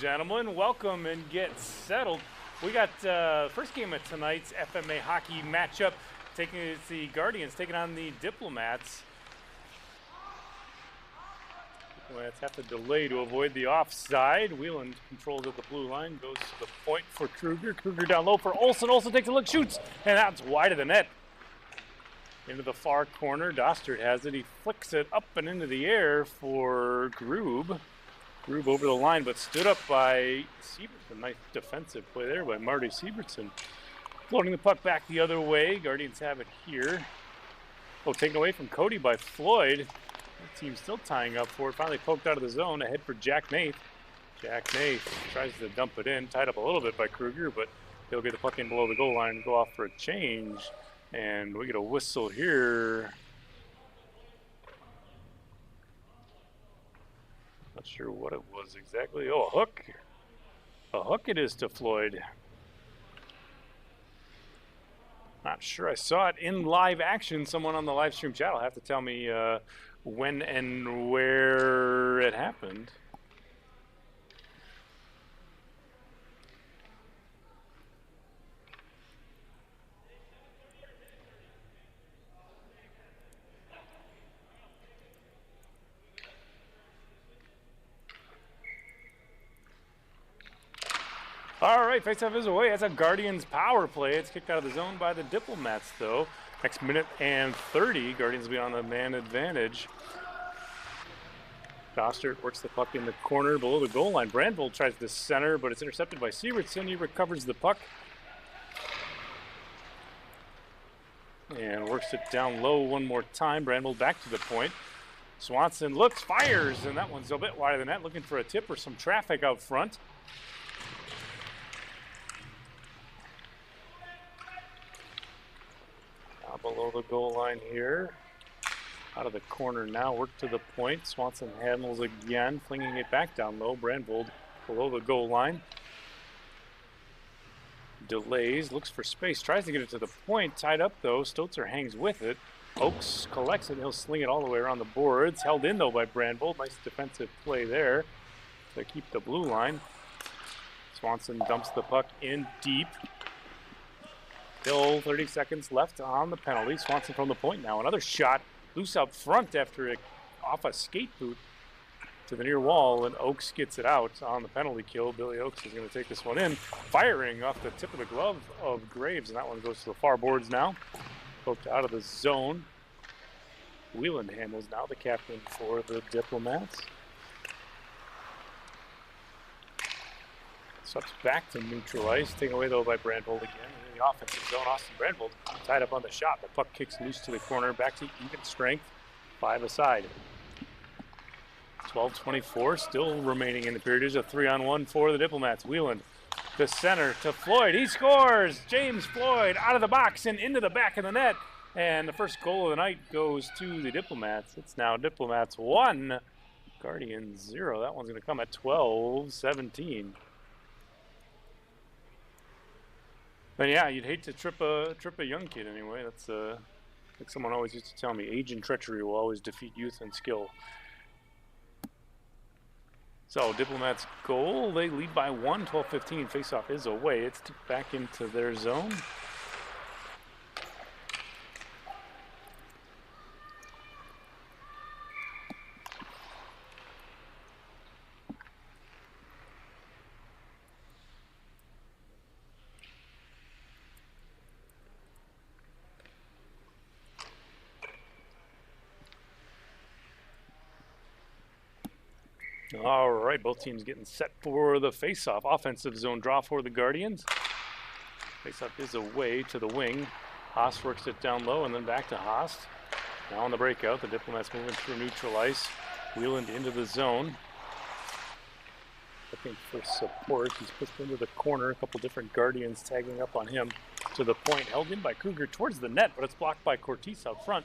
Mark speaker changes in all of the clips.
Speaker 1: gentlemen, welcome and get settled. We got first game of tonight's FMA hockey matchup. It's the Guardians taking on the Diplomats. Diplomats have to delay to avoid the offside. Whelan controls at the blue line, goes to the point for Kruger. Kruger down low for Olsen. Olsen takes a look, shoots, and that's wide of the net. Into the far corner, Dostert has it. He flicks it up and into the air for Grube. Grube over the line, but stood up by Siebertson. Nice defensive play there by Marty Siebertson. Floating the puck back the other way. Guardians have it here. Oh, taken away from Cody by Floyd. The team still tying up for it. Finally poked out of the zone. Ahead for Jack Nath. Jack Nath tries to dump it in. Tied up a little bit by Kruger, but he'll get the puck in below the goal line and go off for a change. And we get a whistle here. Not sure what it was exactly. Oh, a hook. A hook it is to Floyd. Not sure I saw it in live action. Someone on the live stream chat will have to tell me when and where it happened. All right, faceoff is away. That's a Guardians power play. It's kicked out of the zone by the Diplomats, though. Next minute and 30, Guardians will be on the man advantage. Dostert works the puck in the corner below the goal line. Brandvold tries to center, but it's intercepted by Siebertson. He recovers the puck and works it down low one more time. Brandvold back to the point. Swanson looks, fires, and that one's a bit wide of the net, looking for a tip or some traffic out front. Below the goal line here. Out of the corner now, work to the point. Swanson handles again, flinging it back down low. Brandvold below the goal line. Delays, looks for space, tries to get it to the point. Tied up though, Stotzer hangs with it. Oakes collects it, and he'll sling it all the way around the boards. Held in though by Brandvold. Nice defensive play there to keep the blue line. Swanson dumps the puck in deep. Still 30 seconds left on the penalty. Swanson from the point now. Another shot loose up front after it off a skate boot to the near wall, and Oakes gets it out on the penalty kill. Billy Oakes is going to take this one in, firing off the tip of the glove of Graves, and that one goes to the far boards now. Poked out of the zone. Whelan handles now, the captain for the Diplomats. Sucks back to neutral ice, taken away though by Brandvold again. In the offensive zone, Austin Brandvold tied up on the shot. The puck kicks loose to the corner, back to even strength, 5 aside. 12:24 still remaining in the period. There's a 3-on-1 for the Diplomats. Whelan to center to Floyd. He scores! James Floyd out of the box and into the back of the net. And the first goal of the night goes to the Diplomats. It's now Diplomats 1, Guardians 0. That one's going to come at 12:17. But yeah, you'd hate to trip a young kid anyway. That's like someone always used to tell me, age and treachery will always defeat youth and skill. So Diplomats goal, they lead by 1, 12:15. Faceoff is away. It's back into their zone. All right, both teams getting set for the face-off. Offensive zone draw for the Guardians. Face-off is away to the wing. Haas works it down low and then back to Haas. Now on the breakout, the Diplomats moving through neutral ice. Whelan into the zone. Looking for support. He's pushed into the corner. A couple different Guardians tagging up on him. To the point, held in by Kruger towards the net, but it's blocked by Cortese out front.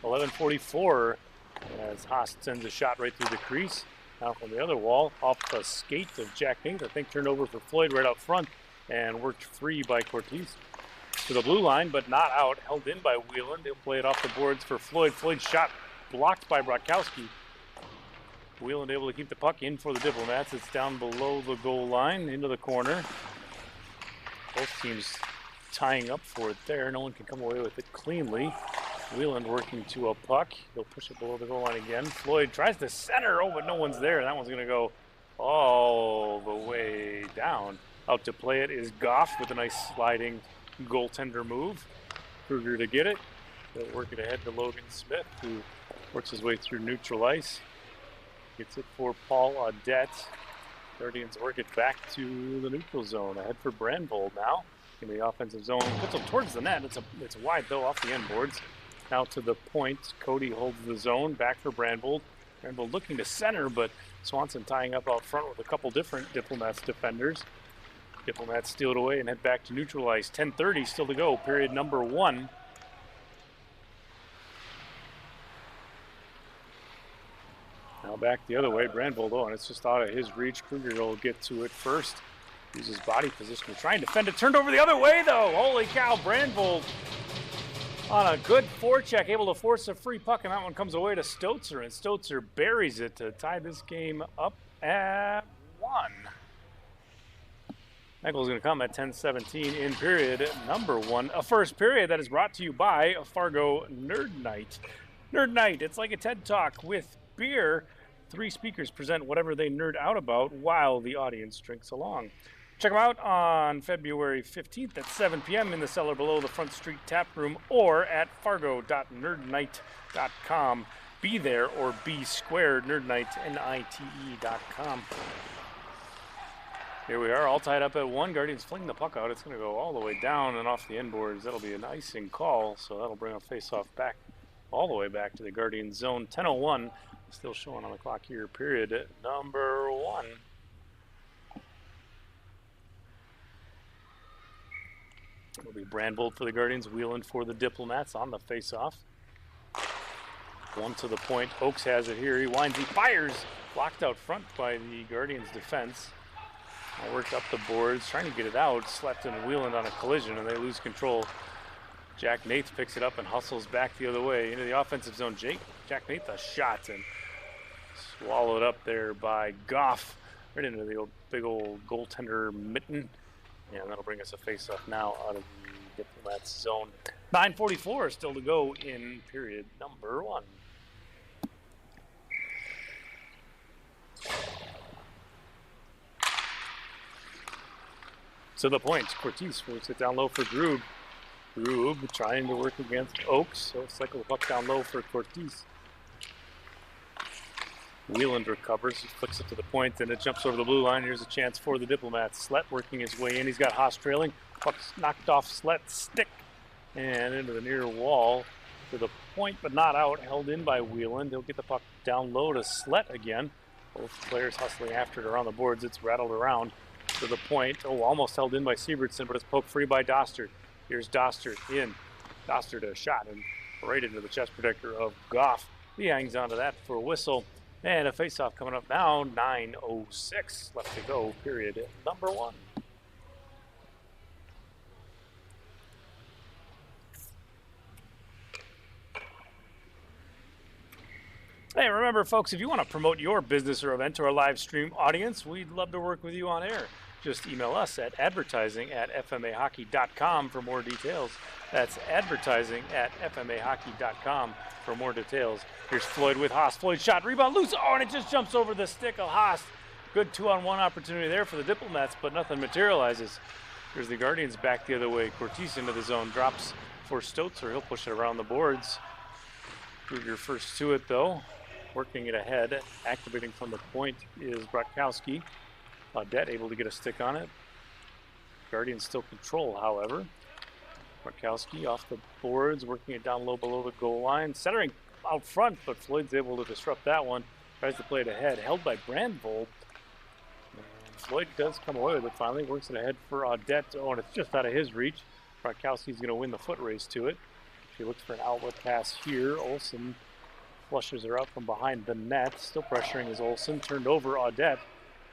Speaker 1: 11:44 as Haas sends a shot right through the crease. Now from the other wall, off the skate of Jack Nath, I think turned over for Floyd right out front and worked free by Cortese. To the blue line, but not out. Held in by Whelan. They'll play it off the boards for Floyd. Floyd's shot blocked by Brodkowski. Wheeland able to keep the puck in for the Diplomats. It's down below the goal line, into the corner. Both teams tying up for it there. No one can come away with it cleanly. Wheeland working to a puck. He'll push it below the goal line again. Floyd tries to center. Oh, but no one's there. That one's going to go all the way down. Out to play it is Goff with a nice sliding goaltender move. Kruger to get it. They'll work it ahead to Logan Smith, who works his way through neutral ice. Gets it for Paul Audette. Guardians work it back to the neutral zone. Ahead for Brandvold now in the offensive zone. Puts it towards the net. It's wide though off the end boards. Now to the point. Cody holds the zone. Back for Brandvold. Brandvold looking to center, but Swanson tying up out front with a couple different Diplomats defenders. Diplomats steal it away and head back to neutral ice. 10:30 still to go. Period number 1. Now back the other way, Brandvold, and it's just out of his reach. Kruger will get to it first. Uses body position to try and defend it. Turned over the other way, though. Holy cow, Brandvold on a good forecheck, able to force a free puck, and that one comes away to Stotzer, and Stotzer buries it to tie this game up at 1. That goal is going to come at 10:17 in period number 1. A first period that is brought to you by Fargo Nerd Night. Nerd Night, it's like a TED Talk with beer. 3 speakers present whatever they nerd out about while the audience drinks along. Check them out on February 15th at 7 p.m. in the cellar below the Front Street Tap Room or at fargo.nerdnight.com. Be there or be squared, nerdnight, NITE.com. Here we are, all tied up at 1. Guardians fling the puck out. It's going to go all the way down and off the end boards. That'll be an icing call, so that'll bring a face-off back all the way back to the Guardian zone. 10:01 still showing on the clock here. Period number 1. It'll be Brandvold for the Guardians, Wheeland for the Diplomats on the face-off. 1 to the point. Oakes has it here. He winds, he fires. Blocked out front by the Guardians defense. Worked up the boards, trying to get it out. Slept in Wheeland on a collision, and they lose control. Jack Nath picks it up and hustles back the other way into the offensive zone. Jack Nath a shot and swallowed up there by Goff. Right into the big old goaltender mitten. And that'll bring us a face-off now out of the Diplomats zone. 9:44 still to go in period number 1. To the point, Cortez works it down low for Grube. Grube trying to work against Oakes, so cycle the puck down low for Cortez. Wheeland recovers, he flicks it to the point, and it jumps over the blue line. Here's a chance for the Diplomats. Slett working his way in. He's got Haas trailing. Puck's knocked off Slett's stick and into the near wall to the point, but not out. Held in by Wheeland. He'll get the puck down low to Slett again. Both players hustling after it around the boards. It's rattled around to the point. Oh, almost held in by Siebertson, but it's poked free by Dostert. Here's Dostert in. Dostert a shot and right into the chest protector of Goff. He hangs onto that for a whistle. And a face-off coming up now. 9:06 left to go, period number 1. Hey, remember, folks, if you want to promote your business or event to our live stream audience, we'd love to work with you on air. Just email us at advertising@fmahockey.com for more details. That's advertising@fmahockey.com for more details. Here's Floyd with Haas. Floyd shot, rebound, loose. Oh, and it just jumps over the stick of Haas. Good 2-on-1 opportunity there for the Diplomats, but nothing materializes. Here's the Guardians back the other way. Cortez into the zone, drops for Stotzer. He'll push it around the boards. Kruger first to it, though. Working it ahead. Activating from the point is Bratkowski. Audette able to get a stick on it. Guardians still control, however. Bratkowski off the boards, working it down low below the goal line. Centering out front, but Floyd's able to disrupt that one. Tries to play it ahead. Held by Brandvold. And Floyd does come away with it finally. Works it ahead for Audette. Oh, and it's just out of his reach. Bratkowski's going to win the foot race to it. She looks for an outlet pass here. Olsen flushes her out from behind the net. Still pressuring is Olsen. Turned over Audette.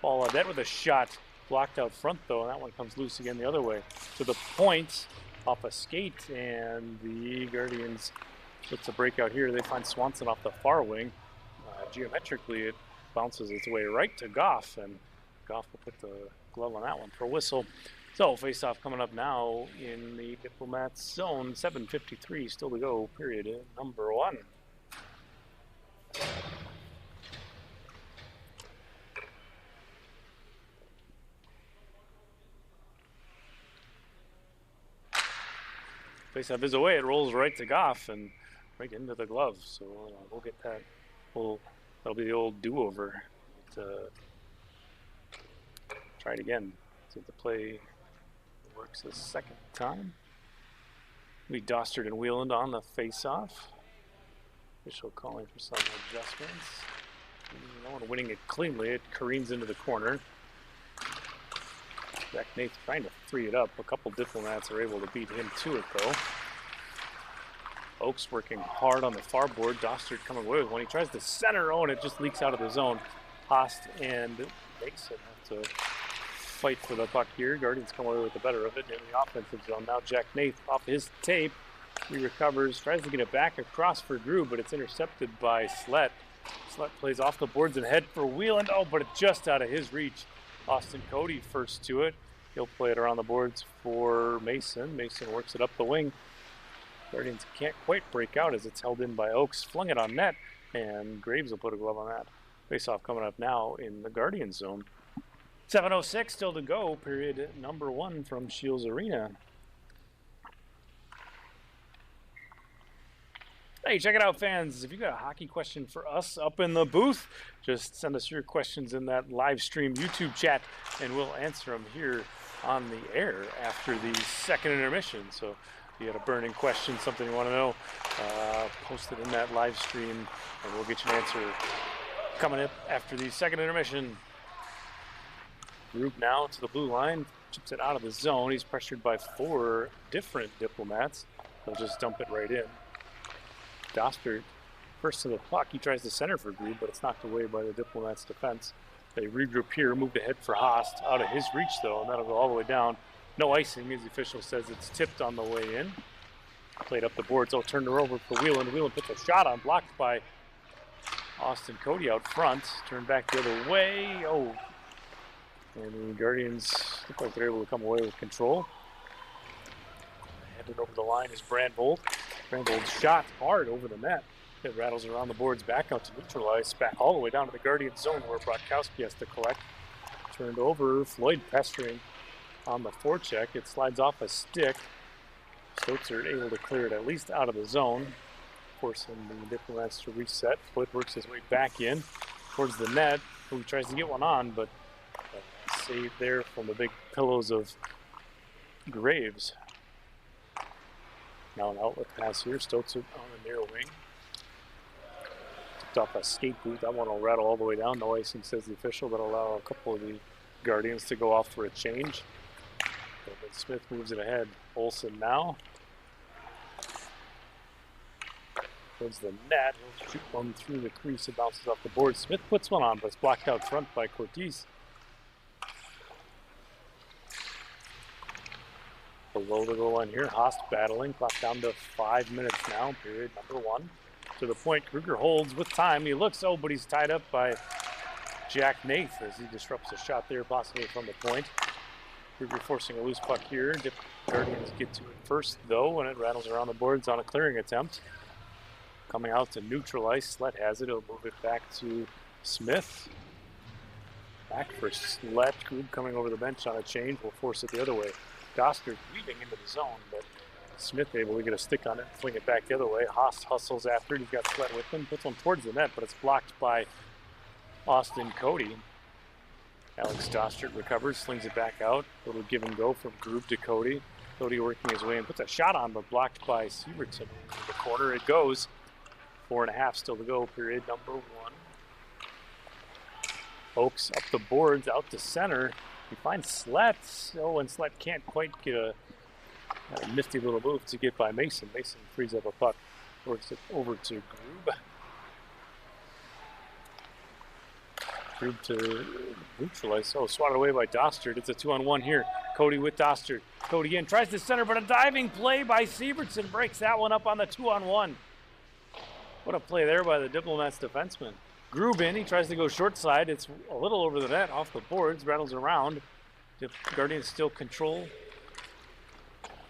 Speaker 1: Paul Audette with a shot. Blocked out front, though, and that one comes loose again the other way. To the point, off a skate, and the Guardians gets a breakout here. They find Swanson off the far wing. Geometrically, it bounces its way right to Goff, and Goff will put the glove on that one for a whistle. So face-off coming up now in the Diplomats zone. 7:53 still to go, period number 1. Face-off is away. It rolls right to Goff and right into the glove. So we'll get that. That'll be the old do-over. Try it again. See if the play works a second time. We Dostard and Wheeland on the face-off. Official calling for some adjustments. No one winning it cleanly. It careens into the corner. Jack Nate's trying to free it up. A couple Diplomats are able to beat him to it, though. Oaks working hard on the far board. Dostard coming away with one. He tries to center. Oh, and it just leaks out of the zone. Haast and Mason have to fight for the puck here. Guardians come away with the better of it in the offensive zone. Now Jack Nath off his tape. He recovers, tries to get it back across for Drew, but it's intercepted by Slett. Slett plays off the boards and head for Wheeland. Oh, but it's just out of his reach. Austin Cody first to it. He'll play it around the boards for Mason. Mason works it up the wing. Guardians can't quite break out as it's held in by Oaks. Flung it on net, and Graves will put a glove on that. Face-off coming up now in the Guardian zone. 7:06 still to go, period number 1 from Shields Arena. Hey, check it out, fans. If you got a hockey question for us up in the booth, just send us your questions in that live stream YouTube chat, and we'll answer them here on the air after the second intermission. So if you got a burning question, something you want to know, post it in that live stream, and we'll get you an answer coming up after the second intermission. Group now to the blue line, chips it out of the zone. He's pressured by 4 different Diplomats. They'll just dump it right in. Dostard first to the puck. He tries to center for Grube, but it's knocked away by the Diplomats' defense. They regroup here, moved ahead for Haast. Out of his reach, though, and that'll go all the way down. No icing, as the official says it's tipped on the way in. Played up the boards. Oh, turned her over for Wheeland. Wheeland puts a shot on, blocked by Austin Cody out front. Turned back the other way. Oh, and the Guardians look like they're able to come away with control. Headed over the line is Brandvold. Brandvold's shot hard over the net. It rattles around the boards back out to neutralize. Back all the way down to the Guardian zone where Brockowski has to collect. Turned over. Floyd pestering on the forecheck. It slides off a stick. Stotzer able to clear it at least out of the zone, forcing the Diplomats to reset. Floyd works his way back in towards the net. He tries to get one on, but saved there from the big pillows of Graves. Now an outlet pass here. Stotzer on the near wing. Tipped off a skate boot. That one will rattle all the way down. No icing, says the official. That'll allow a couple of the Guardians to go off for a change. But Smith moves it ahead. Olsen now. Towards the net. He'll shoot one through the crease. It bounces off the board. Smith puts one on, but it's blocked out front by Cortez. Below the goal line here. Haast battling. Clock down to 5 minutes now. Period number 1. To the point. Kruger holds with time. He looks, oh, but he's tied up by Jack Nath as he disrupts a shot there, possibly from the point. Kruger forcing a loose puck here. Guardians get to it first, though, and it rattles around the boards on a clearing attempt. Coming out to neutralize. Slett has it. He'll move it back to Smith. Back for Slett. Krug coming over the bench on a change. Will force it the other way. Dostard weaving into the zone, but Smith able to get a stick on it and fling it back the other way. Haast hustles after it. He's got Slett with him. Puts one towards the net, but it's blocked by Austin Cody. Alex Dostard recovers, slings it back out. A little give and go from Grube to Cody. Cody working his way and puts a shot on, but blocked by Sievertson in the corner. It goes. 4.5 still to go, period number 1. Oaks up the boards, out to center. He finds Slett. Oh, and Slett can't quite get a nifty little move to get by Mason. Mason frees up a puck, works it over to Grube. Grube to neutralize. Oh, swatted away by Dostard. It's a 2-on-1 here. Cody with Dostard. Cody in, tries to center, but a diving play by Sievertson breaks that one up on the 2-on-1. What a play there by the Diplomats defenseman. Grubin, he tries to go short side. It's a little over the net, off the boards, rattles around. The Guardians still control.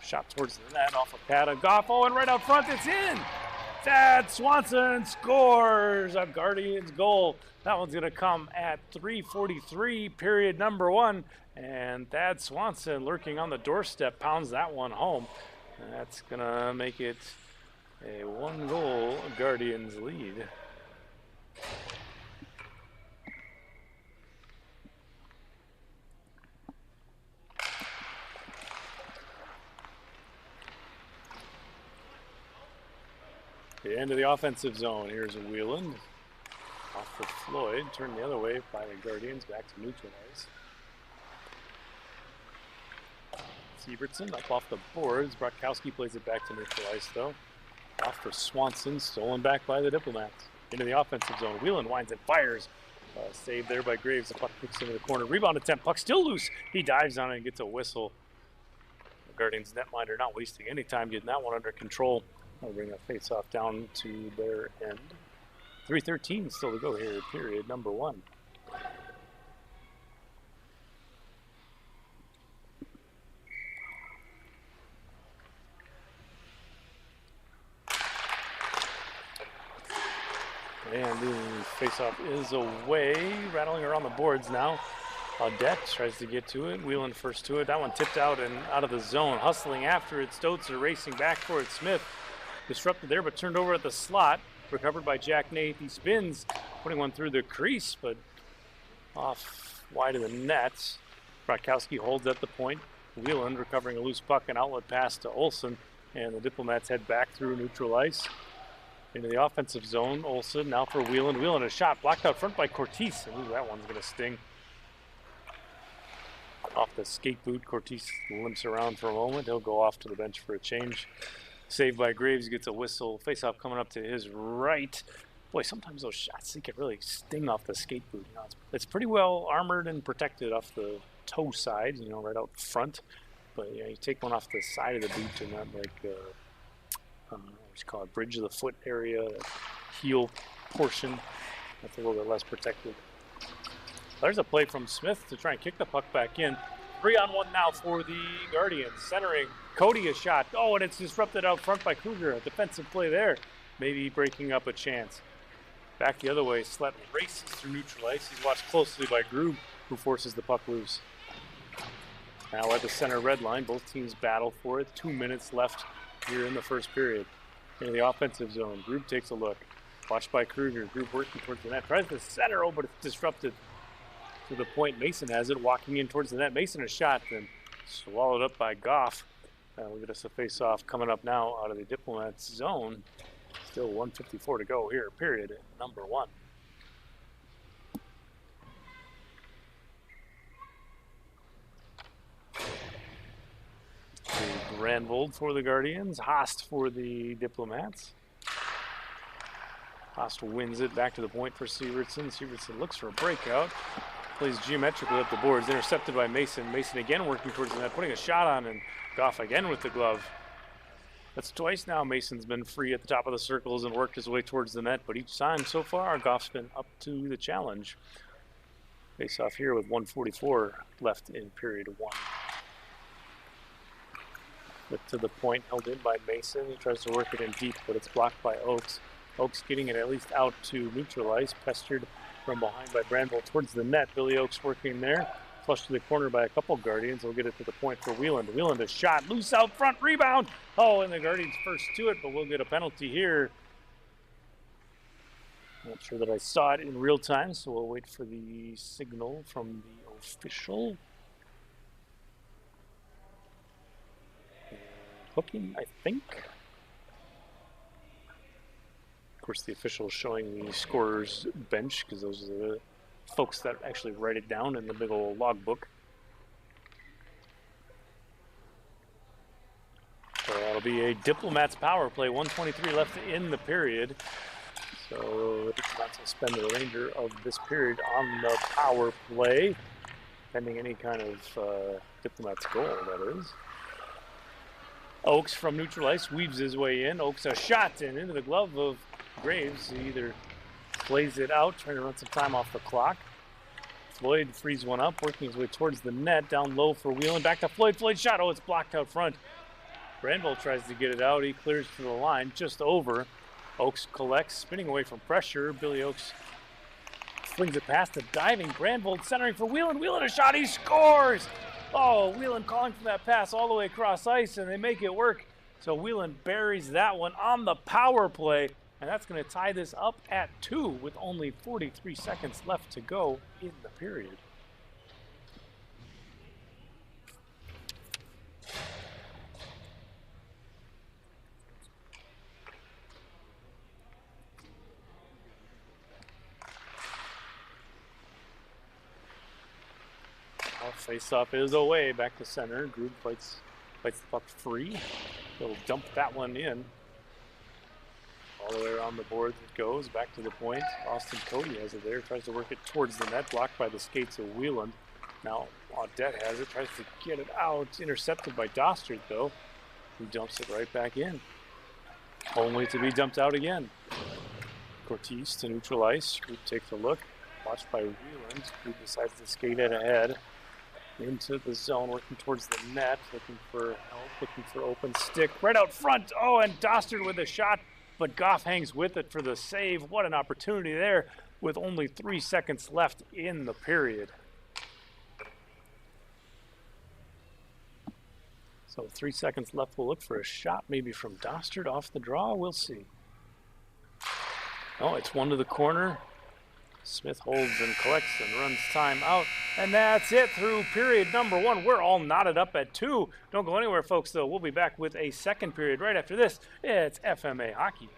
Speaker 1: Shot towards the net, off of Pata. Goff, oh, and right out front, it's in! Thad Swanson scores a Guardians goal. That one's going to come at 3:43, period number 1. And Thad Swanson, lurking on the doorstep, pounds that one home. And that's going to make it a 1-goal Guardians lead. The end of the offensive zone. Here's Wheeland. Off for Floyd. Turned the other way by the Guardians. Back to neutralize. Sievertson up off the boards. Brotkowski plays it back to neutralize, though. Off for Swanson. Stolen back by the Diplomats. Into the offensive zone. Wheeland winds and fires. Saved there by Graves. The puck kicks into the corner. Rebound attempt. Puck still loose. He dives on it and gets a whistle. The Guardians netminder not wasting any time getting that one under control. I'll bring that face-off down to their end. 3:13 still to go here, period number 1. And the face-off is away, rattling around the boards now. Audette tries to get to it. Wheeland first to it. That one tipped out and out of the zone. Hustling after it. Stotzer racing back for it. Smith disrupted there, but turned over at the slot. Recovered by Jack Nath. He spins, putting one through the crease, but off wide of the net. Brotkowski holds at the point. Wheeland recovering a loose puck, an outlet pass to Olsen, and the Diplomats head back through neutral ice into the offensive zone. Olsen now for Wheeland. Wheeland, a shot blocked out front by Cortese, and ooh, that one's going to sting. Off the skate boot, Cortese limps around for a moment. He'll go off to the bench for a change. Saved by Graves, gets a whistle. Face-off coming up to his right. Boy, sometimes those shots, they can really sting off the skate boot. You know, it's pretty well armored and protected off the toe side, you know, right out front. But you take one off the side of the boot and not like, what you call it, bridge of the foot area, heel portion. That's a little bit less protected. There's a play from Smith to try and kick the puck back in. 3-on-1 now for the Guardians. Centering, Cody a shot. Oh, and it's disrupted out front by Kruger. A defensive play there. Maybe breaking up a chance. Back the other way, Slett races through neutral ice. He's watched closely by Grube, who forces the puck loose. Now at the center red line, both teams battle for it. 2 minutes left here in the first period. In the offensive zone, Grube takes a look. Watched by Kruger. Grube working towards the net. Tries to center, oh, but it's disrupted. To the point, Mason has it, walking in towards the net. Mason a shot, then swallowed up by Goff. We'll get us a face-off coming up now out of the Diplomats zone. Still 1:54 to go here, period, number 1. Brandvold for the Guardians, Haast for the Diplomats. Haast wins it back to the point for Sievertson. Sievertson looks for a breakout. Plays geometrically up the boards, intercepted by Mason. Mason again working towards the net, putting a shot on, and Goff again with the glove. That's twice now Mason's been free at the top of the circles and worked his way towards the net, but each time so far, Goff's been up to the challenge. Face off here with 1:44 left in period 1. Flip to the point, held in by Mason. He tries to work it in deep, but it's blocked by Oakes. Oakes getting it at least out to neutral ice, pestered from behind by Brandvold towards the net. Billy Oakes working there. Flushed to the corner by a couple Guardians. We'll get it to the point for Wheeland. Wheeland a shot. Loose out front. Rebound. Oh, and the Guardians first to it, but we'll get a penalty here. Not sure that I saw it in real time, so we'll wait for the signal from the official. Hooking, I think. Of course, the official is showing the scorer's bench because those are the folks that actually write it down in the big old logbook. So that'll be a Diplomats power play. 1:23 left in the period. So the Diplomats will spend the remainder of this period on the power play, pending any kind of Diplomats goal, that is. Oakes from neutral ice weaves his way in. Oakes a shot and into the glove of Graves. He either plays it out, trying to run some time off the clock. Floyd frees one up, working his way towards the net, down low for Whelan. Back to Floyd. Floyd shot. Oh, it's blocked out front. Brandvold tries to get it out. He clears to the line, just over. Oakes collects, spinning away from pressure. Billy Oakes flings it past the diving Brandvold, centering for Whelan. Whelan a shot. He scores. Oh, Whelan calling for that pass all the way across ice, and they make it work. So Whelan buries that one on the power play, and that's going to tie this up at 2 with only 43 seconds left to go in the period. Face-off is away, back to center. Grube fights the puck free. He'll dump that one in. All the way around the boards it goes, back to the point. Austin Cody has it there, tries to work it towards the net, blocked by the skates of Whelan. Now Audette has it, tries to get it out. Intercepted by Dostert, though, who dumps it right back in. Only to be dumped out again. Cortez to neutral ice. Grube takes a look. Watched by Whelan. Grube decides to skate it ahead. Into the zone, working towards the net, looking for help, looking for open stick. Right out front. Oh, and Dostert with a shot, but Goff hangs with it for the save. What an opportunity there with only 3 seconds left in the period. So 3 seconds left. We'll look for a shot maybe from Dostert off the draw. We'll see. Oh, it's one to the corner. Smith holds and collects and runs time out. And that's it through period number 1. We're all knotted up at 2. Don't go anywhere, folks, though. We'll be back with a second period right after this. It's FMA Hockey.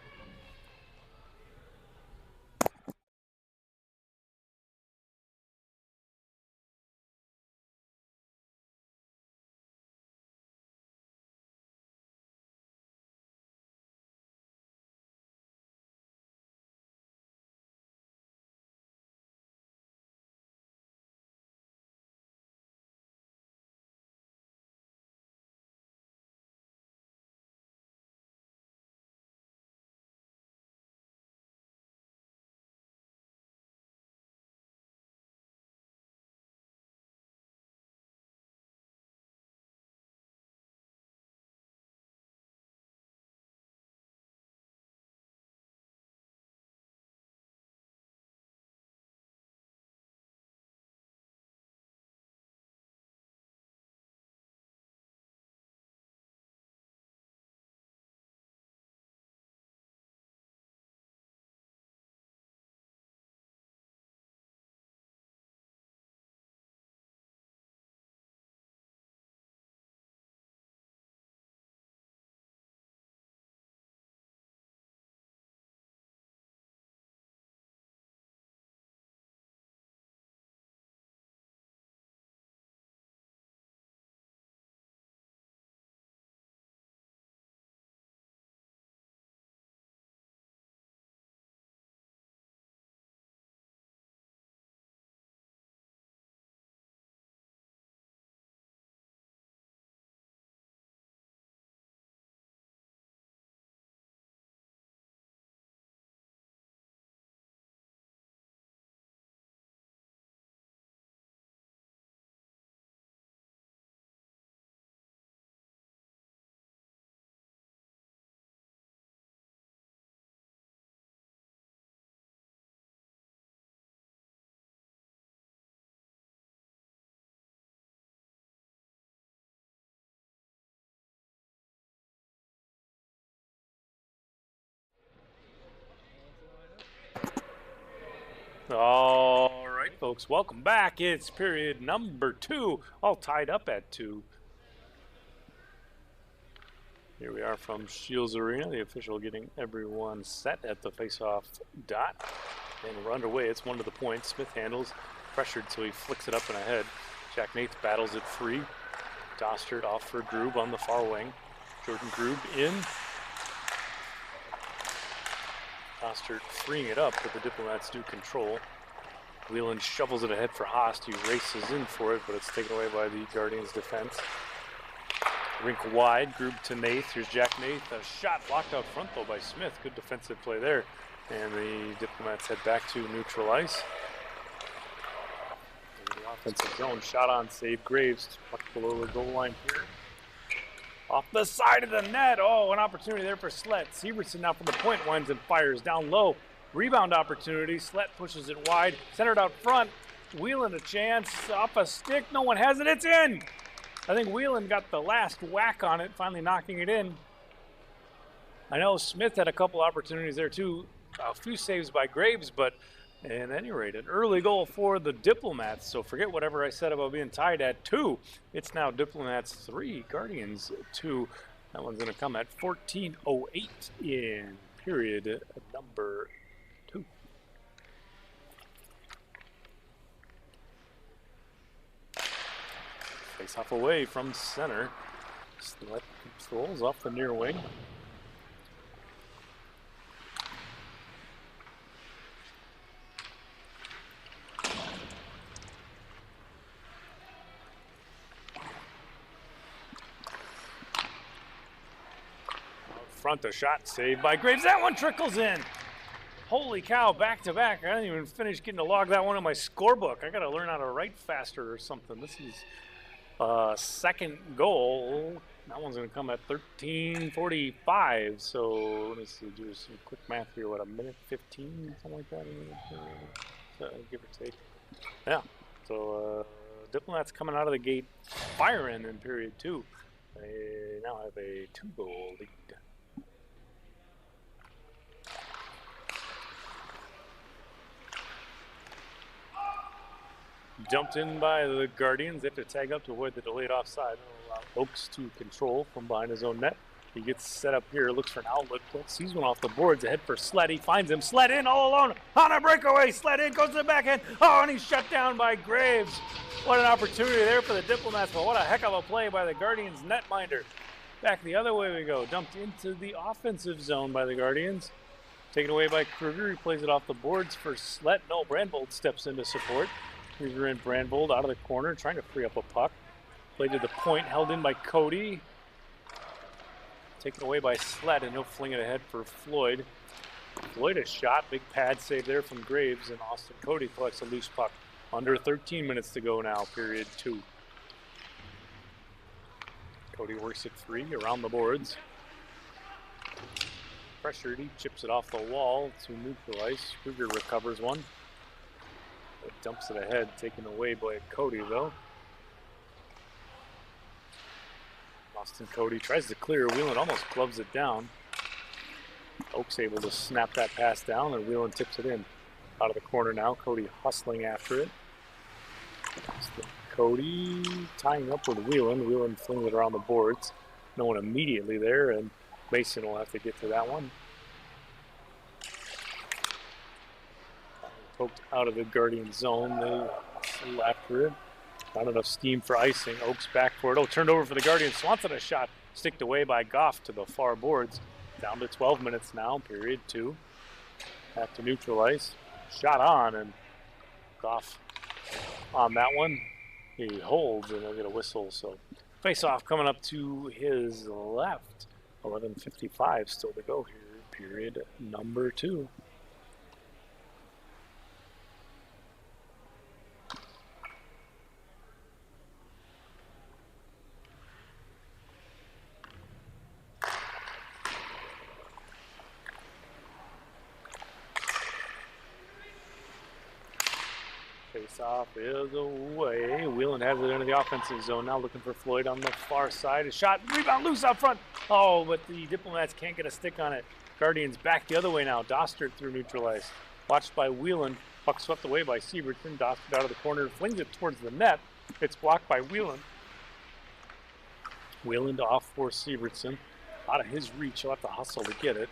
Speaker 1: All right, folks, welcome back. It's period number 2, all tied up at 2. Here we are from Shields Arena, the official getting everyone set at the face-off dot. And we're underway. It's one to the point. Smith handles, pressured, so he flicks it up and ahead. Jack Nath battles it free. Dostert off for Grube on the far wing. Jordan Grube in. Dostert freeing it up, but the Diplomats do control. Whelan shovels it ahead for Haast. He races in for it, but it's taken away by the Guardians' defense. Rink wide, Grube to Nath. Here's Jack Nath. A shot blocked out front, though, by Smith. Good defensive play there. And the Diplomats head back to neutral ice. The offensive zone, shot on, save Graves, tucked below the goal line here. Off the side of the net. Oh, an opportunity there for Slett. Severson now from the point winds and fires down low. Rebound opportunity. Slett pushes it wide. Centered out front. Whelan a chance. Off a stick. No one has it. It's in. I think Whelan got the last whack on it, finally knocking it in. I know Smith had a couple opportunities there too. A few saves by Graves, but at any rate, an early goal for the Diplomats. So forget whatever I said about being tied at 2. It's now Diplomats 3, Guardians 2. That one's going to come at 14:08 in period number 2. Face off away from center. Slett controls off the near wing. Front a shot saved by Graves. That one trickles in. Holy cow, back to back. I didn't even finish getting to log that one in my scorebook. I got to learn how to write faster or something. This is second goal. That one's going to come at 13:45. So let me see, do some quick math here. What, a minute 15, something like that? Give or take. Yeah. So Diplomats coming out of the gate firing in period 2. They now have a 2-goal lead. Dumped in by the Guardians. They have to tag up to avoid the delayed offside. It'll allow Oakes to control from behind his own net. He gets set up here, looks for an outlet, sees one off the boards, ahead for Slett. He finds him. Slett in all alone on a breakaway. Slett in, goes to the backhand. Oh, and he's shut down by Graves. What an opportunity there for the Diplomats, but what a heck of a play by the Guardians netminder. Back the other way we go. Dumped into the offensive zone by the Guardians. Taken away by Kruger. He plays it off the boards for Slett. No, Brandvold steps in to support. Kruger and Brandvold out of the corner, trying to free up a puck. Played to the point, held in by Cody. Taken away by Slett, and he'll fling it ahead for Floyd. Floyd a shot, big pad save there from Graves, and Austin Cody collects a loose puck. Under 13 minutes to go now, period 2. Cody works it free around the boards. Pressured, he chips it off the wall to neutralize. Kruger recovers one. It dumps it ahead, taken away by Cody though. Austin Cody tries to clear. Whelan almost gloves it down. Oakes able to snap that pass down, and Whelan tips it in. Out of the corner now, Cody hustling after it. Cody tying up with Whelan. Whelan flings it around the boards. No one immediately there, and Mason will have to get to that one. Poked out of the Guardian zone. They still after it. Not enough steam for icing. Oakes back for it. Oh, turned over for the Guardians. Swanson a shot. Sticked away by Goff to the far boards. Down to 12 minutes now, period 2. Back to neutral ice. Shot on, and Goff on that one. He holds, and they'll get a whistle. So face-off coming up to his left. 11:55 still to go here, period number 2. Face-off is away. Whelan has it into the offensive zone. Now looking for Floyd on the far side. A shot, rebound loose out front. Oh, but the Diplomats can't get a stick on it. Guardians back the other way now. Dostert through neutral ice. Watched by Whelan. Puck swept away by Severson. Dostert out of the corner. Flings it towards the net. It's blocked by Whelan. Whelan to off for Severson. Out of his reach. He'll have to hustle to get it.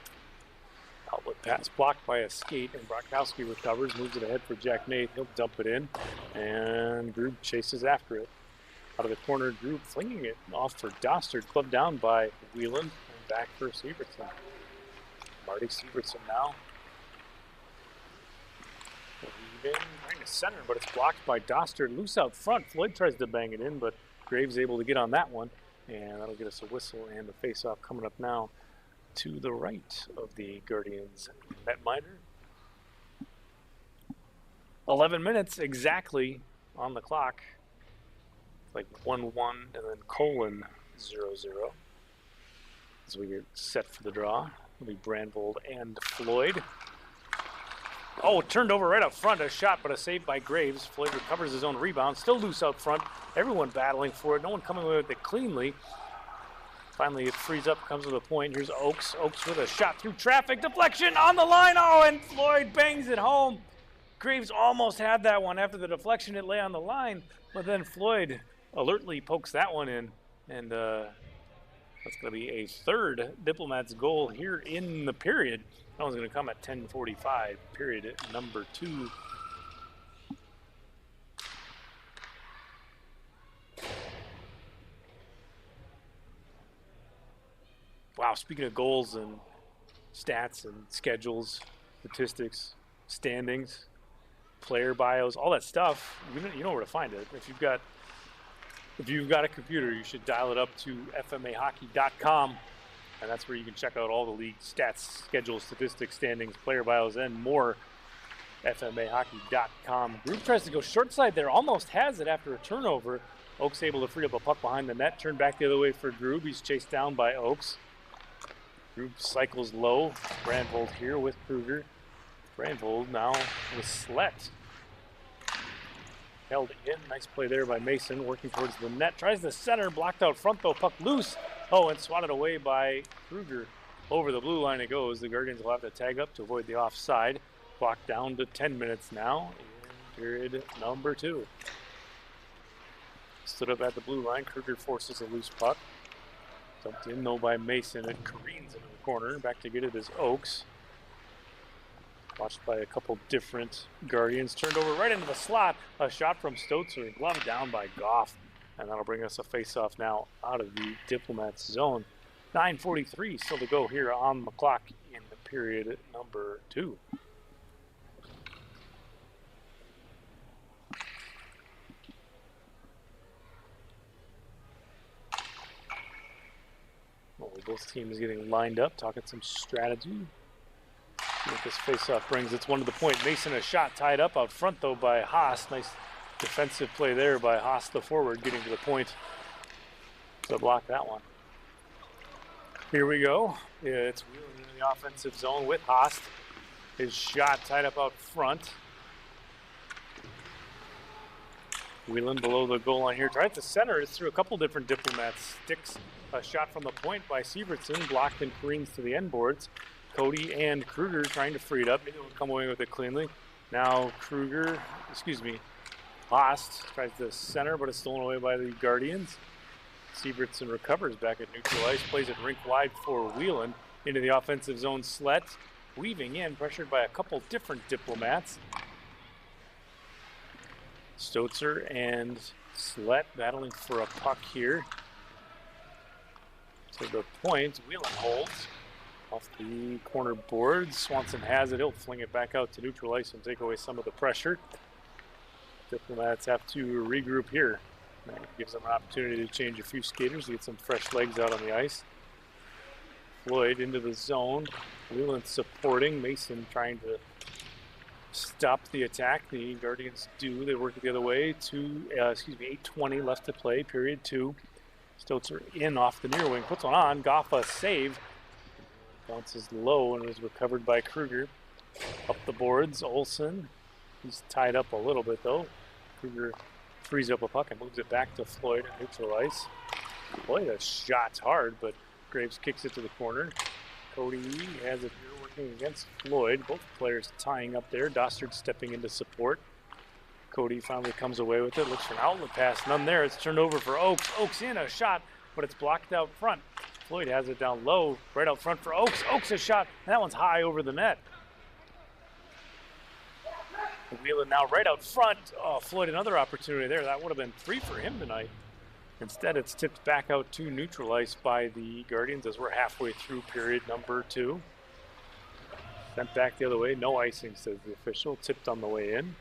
Speaker 1: Outlet pass blocked by a skate, and Brockowski recovers, moves it ahead for Jack Nath. He'll dump it in, and Grube chases after it. Out of the corner, Grube flinging it off for Dostert, clubbed down by Whelan, and back for Severson. Marty Severson now. Leaving, trying to center, but it's blocked by Dostert. Loose out front. Floyd tries to bang it in, but Graves able to get on that one, and that'll get us a whistle and a face-off coming up now to the right of the Guardians netminder. 11 minutes exactly on the clock. It's like 1-1 and then colon 0-0. As we get set for the draw, it'll be Brandvold and Floyd. Oh, turned over right up front, a shot, but a save by Graves. Floyd recovers his own rebound, still loose out front. Everyone battling for it, no one coming away with it cleanly. Finally, it frees up, comes to the point. Here's Oaks. Oaks with a shot through traffic, deflection on the line. Oh, and Floyd bangs it home. Graves almost had that one after the deflection. It lay on the line, but then Floyd alertly pokes that one in, and that's going to be a third Diplomats goal here in the period. That one's going to come at 10:45, period number 2. Wow, speaking of goals and stats and schedules, statistics, standings, player bios, all that stuff, you know where to find it. If you've got a computer, you should dial it up to fmahockey.com, and that's where you can check out all the league stats, schedules, statistics, standings, player bios, and more. fmahockey.com. Group tries to go short side there, almost has it after a turnover. Oaks able to free up a puck behind the net, turned back the other way for Grube. He's chased down by Oaks. Grube cycles low. Brandvold here with Kruger. Brandvold now with Slett. Held in. Nice play there by Mason, working towards the net. Tries the center, blocked out front though. Puck loose. Oh, and swatted away by Kruger. Over the blue line it goes. The Guardians will have to tag up to avoid the offside. Clock down to 10 minutes now in period number 2. Stood up at the blue line. Kruger forces a loose puck. Dumped in though by Mason. It careens into the corner. Back to get it is Oaks. Watched by a couple different Guardians. Turned over right into the slot. A shot from Stotzer. Gloved down by Goff. And that'll bring us a face-off now out of the Diplomats zone. 9:43 still to go here on the clock in the period number 2. Well, both teams getting lined up, talking some strategy. See what this face-off brings. It's one to the point. Mason a shot tied up out front though by Haas. Nice defensive play there by Haas, the forward, getting to the point to block that one. Here we go. Yeah, it's Wheeling in the offensive zone with Haas. His shot tied up out front. Wheeling below the goal line here. Tries to center it through a couple different Diplomats. Sticks a shot from the point by Sievertson. Blocked and careens to the end boards. Cody and Kruger trying to free it up. Maybe they'll come away with it cleanly. Now Haas tries to center, but it's stolen away by the Guardians. Sievertson recovers back at neutral ice. Plays it rink wide for Wheeling. Into the offensive zone. Slett weaving in, pressured by a couple different Diplomats. Stotzer and Slett battling for a puck here. To the point, Wheeling holds off the corner boards. Swanson has it. He'll fling it back out to neutral ice and take away some of the pressure. Diplomats have to regroup here. That gives them an opportunity to change a few skaters, to get some fresh legs out on the ice. Floyd into the zone. Wheeling supporting. Mason trying to stop the attack. The Guardians do. They work it the other way. 8:20 left to play, period 2. Stotzer in off the near wing. Puts one on. Goffa save. Bounces low and was recovered by Kruger. Up the boards. Olsen. He's tied up a little bit though. Kruger frees up a puck and moves it back to Floyd at neutral ice. Boy, that shot's hard, but Graves kicks it to the corner. Cody has it here working against Floyd. Both players tying up there. Dostard stepping into support. Cody finally comes away with it. Looks for an outlet pass. None there. It's turned over for Oaks. Oaks in a shot, but it's blocked out front. Floyd has it down low, right out front for Oaks. Oaks a shot, and that one's high over the net. Wheeling now right out front. Oh, Floyd, another opportunity there. That would have been 3 for him tonight. Instead, it's tipped back out to neutral ice by the Guardians as we're halfway through period number 2. Sent back the other way. No icing, says the official. Tipped on the way in.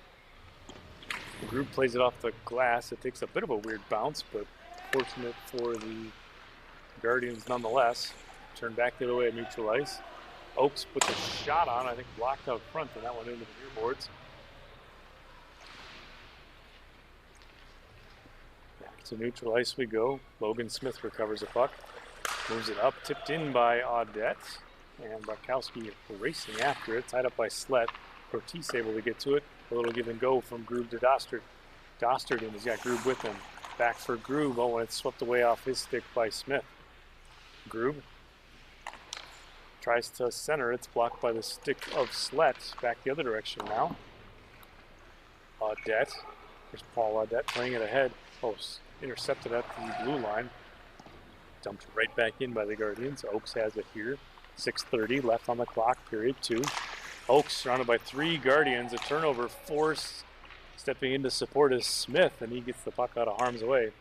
Speaker 1: The group plays it off the glass. It takes a bit of a weird bounce, but fortunate for the Guardians nonetheless. Turn back the other way at neutral ice. Oaks puts a shot on, I think blocked out front, and that went into the near boards. Back to neutral ice we go. Logan Smith recovers the puck. Moves it up, tipped in by Audette. And Barkowski racing after it, tied up by Slett. Ortiz able to get to it. A little give and go from Grube to Dostert. Dostert, and he's got Grube with him. Back for Grube. Oh, and it's swept away off his stick by Smith. Grube tries to center. It's blocked by the stick of Slett. Back the other direction now. Audette. There's Paul Audette playing it ahead. Oh, intercepted at the blue line. Dumped right back in by the Guardians. Oaks has it here. 6:30 left on the clock, period 2. Oaks surrounded by 3 Guardians. A turnover force. Stepping in to support is Smith, and he gets the puck out of harm's way.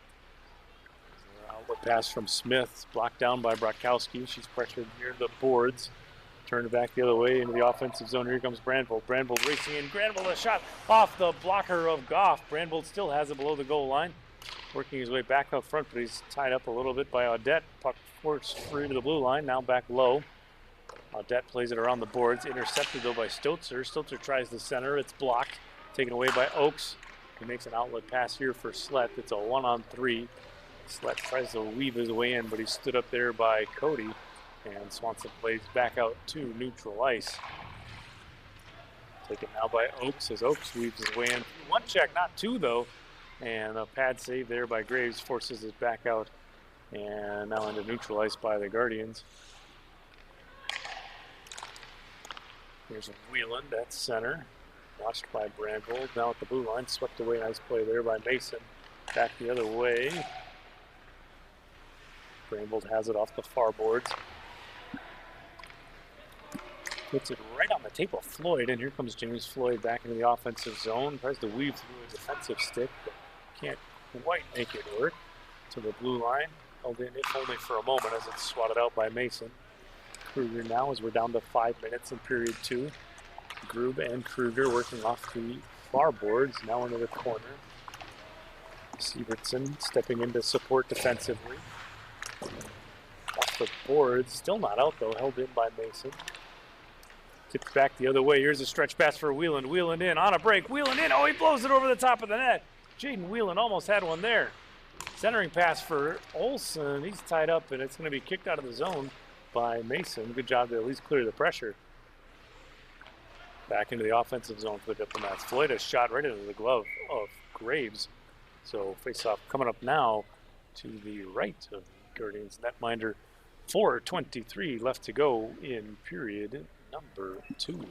Speaker 1: Outlet pass from Smith, blocked down by Brakowski. She's pressured near the boards. Turned back the other way into the offensive zone. Here comes Brandvold. Brandvold racing in. Brandvold a shot off the blocker of Goff. Brandvold still has it below the goal line. Working his way back up front, but he's tied up a little bit by Audette. Puck forced free to the blue line, now back low. Audette plays it around the boards. Intercepted though by Stotzer. Stotzer tries the center. It's blocked. Taken away by Oaks. He makes an outlet pass here for Slett. It's a 1-on-3. Slett tries to weave his way in, but he stood up there by Cody. And Swanson plays back out to neutral ice. Taken now by Oaks as Oaks weaves his way in. 1 check, not 2 though. And a pad save there by Graves forces it back out. And now into neutral ice by the Guardians. Here's a Wheeland, that's center. Watched by Brandvold. Now at the blue line, swept away. Nice play there by Mason. Back the other way. Brandvold has it off the far boards. Puts it right on the tape of Floyd, and here comes James Floyd back into the offensive zone. Tries to weave through a defensive stick, but can't quite make it work. To the blue line, held in if only for a moment as it's swatted out by Mason. Kruger now as we're down to 5 minutes in period 2. Grube and Kruger working off the far boards, now into the corner. Sievertson stepping in to support defensively. Off the boards, still not out though, held in by Mason. Tipped back the other way. Here's a stretch pass for Wheeland. Wheeland in on a break. Wheeland in. Oh, he blows it over the top of the net. Jaden Wheeland almost had one there. Centering pass for Olsen. He's tied up, and it's going to be kicked out of the zone by Mason. Good job to at least clear the pressure. Back into the offensive zone for the Diplomats. Floyd has shot right into the glove of Graves. So face-off coming up now to the right of the Guardians netminder. 4:23 left to go in period number 2.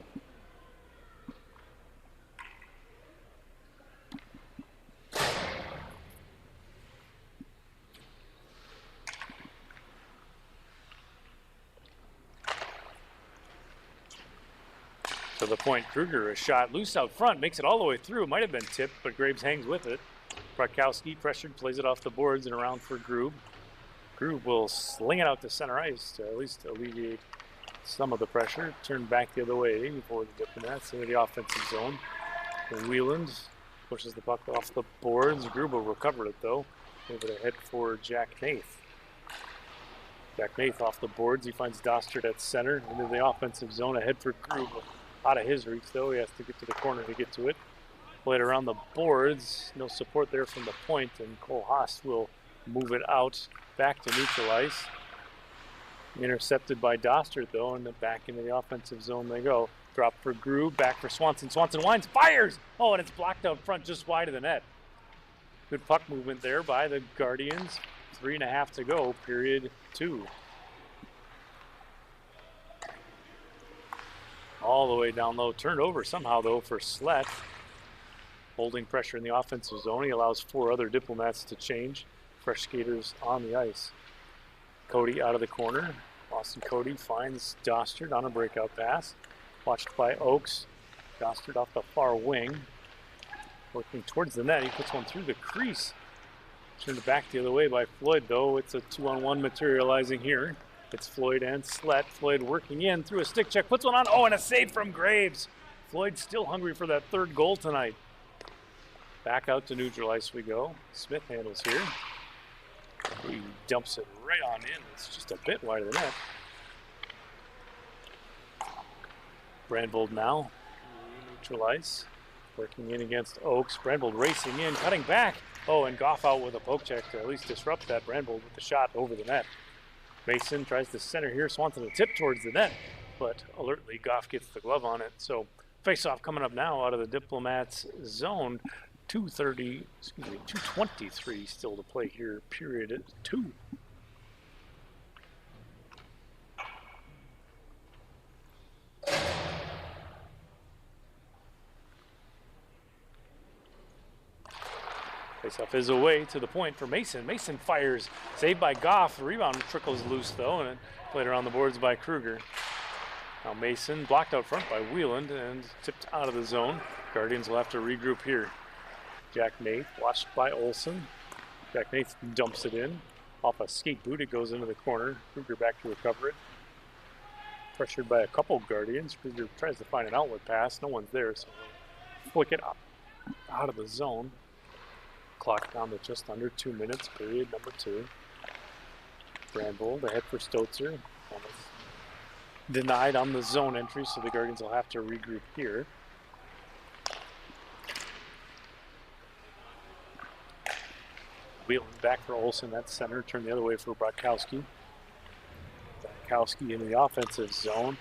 Speaker 1: To the point, Kruger, a shot loose out front, makes it all the way through. Might have been tipped, but Graves hangs with it. Brakowski pressured, plays it off the boards and around for Grube. Grube will sling it out to center ice to at least alleviate some of the pressure. Turn back the other way for the Diplomats into the offensive zone. And Wheeland pushes the puck off the boards. Grube will recover it though. Over the head for Jack Nath. Jack Nath off the boards. He finds Dostert at center into the offensive zone. Ahead for Grube. Out of his reach though. He has to get to the corner to get to it. Played around the boards. No support there from the point, and Cole Haas will move it out back to neutral ice. Intercepted by Dostert though, and then back into the offensive zone they go. Drop for Grube, back for Swanson. Swanson winds, fires! Oh, and it's blocked out front just wide of the net. Good puck movement there by the Guardians. 3.5 to go, period 2. All the way down low, turned over somehow though for Slett. Holding pressure in the offensive zone. He allows 4 other Diplomats to change. Fresh skaters on the ice. Cody out of the corner. Austin Cody finds Dostert on a breakout pass. Watched by Oaks. Dostert off the far wing. Working towards the net. He puts one through the crease. Turned back the other way by Floyd though. It's a 2-on-1 materializing here. It's Floyd and Slett. Floyd working in through a stick check. Puts one on. Oh, and a save from Graves. Floyd still hungry for that 3rd goal tonight. Back out to neutral ice we go. Smith handles here. He dumps it right on in. It's just a bit wide of the net. Brandvold now. Neutral ice. Working in against Oaks. Brandvold racing in, cutting back. Oh, and Goff out with a poke check to at least disrupt that. Brandvold with the shot over the net. Mason tries to center here. Swanson to tip towards the net, but alertly Goff gets the glove on it. So face-off coming up now out of the Diplomats zone. 223 still to play here, period 2. Face-off is away to the point for Mason. Mason fires, saved by Goff. The rebound trickles loose though, and played around the boards by Kruger. Now Mason blocked out front by Wieland and tipped out of the zone. Guardians will have to regroup here. Jack Nath watched by Olsen. Jack Nath dumps it in. Off a skate boot, it goes into the corner. Kruger back to recover it. Pressured by a couple Guardians. Kruger tries to find an outlet pass. No one's there, so he'll flick it out of the zone. Clock down to just under 2 minutes, period number 2. Brandvold ahead for Stotzer. Almost denied on the zone entry, so the Guardians will have to regroup here. Wheeling back for Olsen, that's center. Turn the other way for Bratkowski. Bratkowski into the offensive zone.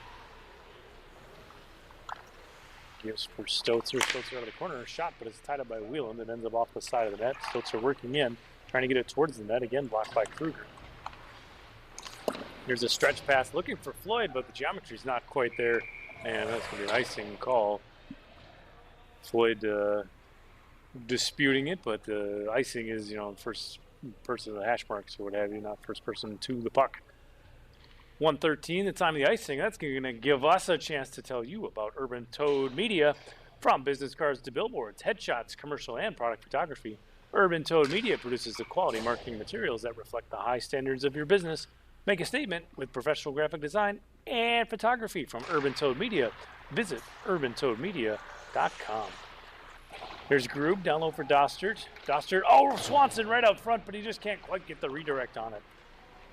Speaker 1: Gives for Stotzer. Stotzer out of the corner, shot, but it's tied up by Wheeland. It ends up off the side of the net. Stotzer working in, trying to get it towards the net. Again, blocked by Kruger. Here's a stretch pass looking for Floyd, but the geometry's not quite there. And that's going to be an icing call. Floyd disputing it, but the icing is, first person to the hash marks or what have you, not first person to the puck. 1:13, the time of the icing. That's going to give us a chance to tell you about Urban Toad Media. From business cards to billboards, headshots, commercial, and product photography, Urban Toad Media produces the quality marketing materials that reflect the high standards of your business. Make a statement with professional graphic design and photography from Urban Toad Media. Visit urbantoadmedia.com. There's Groob, down low for Dostert. Dostert, oh, Swanson right out front, but he just can't quite get the redirect on it.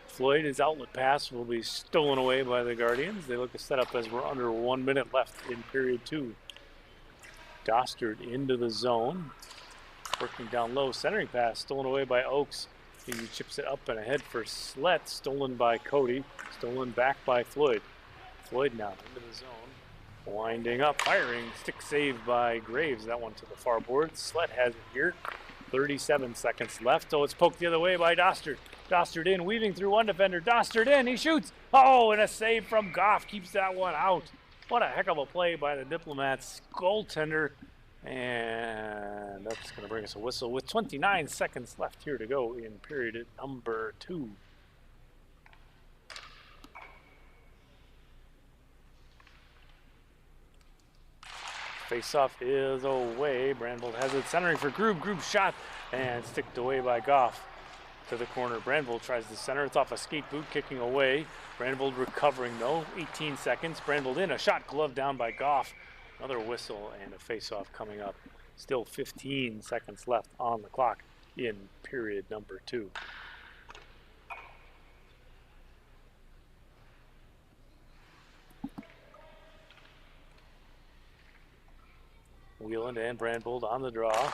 Speaker 1: Floyd, his outlet pass will be stolen away by the Guardians. They look to set up as we're under 1 minute left in period 2. Dostert into the zone. Working down low, centering pass, stolen away by Oaks. He chips it up and ahead for Slett, stolen by Cody. Stolen back by Floyd. Floyd now into the zone. Winding up, firing, stick saved by Graves. That one to the far board. Slett has it here. 37 seconds left. Oh, it's poked the other way by Dostert. Dostert in, weaving through one defender. Dostert in, he shoots. Oh, and a save from Goff keeps that one out. What a heck of a play by the Diplomats goaltender. And that's going to bring us a whistle with 29 seconds left here to go in period number 2. Face-off is away. Brandvold has it centering for Groob. Groob shot and sticked away by Goff to the corner. Brandvold tries to center. It's off a skate boot, kicking away. Brandvold recovering though. 18 seconds. Brandvold in, a shot gloved down by Goff. Another whistle and a face-off coming up. Still 15 seconds left on the clock in period number 2. Wheeland and Brandvold on the draw.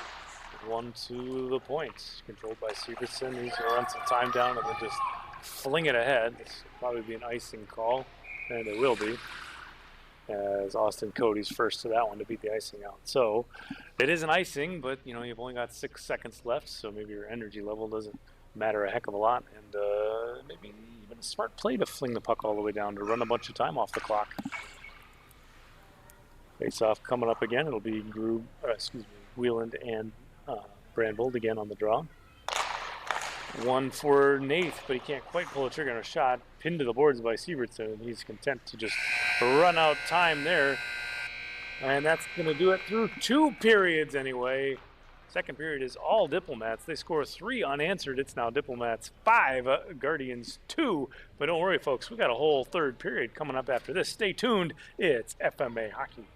Speaker 1: 1 to the points. Controlled by Severson. He's going to run some time down and then just fling it ahead. This will probably be an icing call, and it will be, as Austin Cody's first to that one to beat the icing out. So it is an icing, but you've only got 6 seconds left, so maybe your energy level doesn't matter a heck of a lot, and maybe even a smart play to fling the puck all the way down to run a bunch of time off the clock. Face-off coming up again. It'll be Wheeland and Brandvold again on the draw. One for Nath, but he can't quite pull the trigger on a shot. Pinned to the boards by Sievertson, and he's content to just run out time there. And that's going to do it through 2 periods anyway. Second period is all Diplomats. They score 3 unanswered. It's now Diplomats 5, Guardians 2. But don't worry, folks. We got a whole third period coming up after this. Stay tuned. It's FMA Hockey.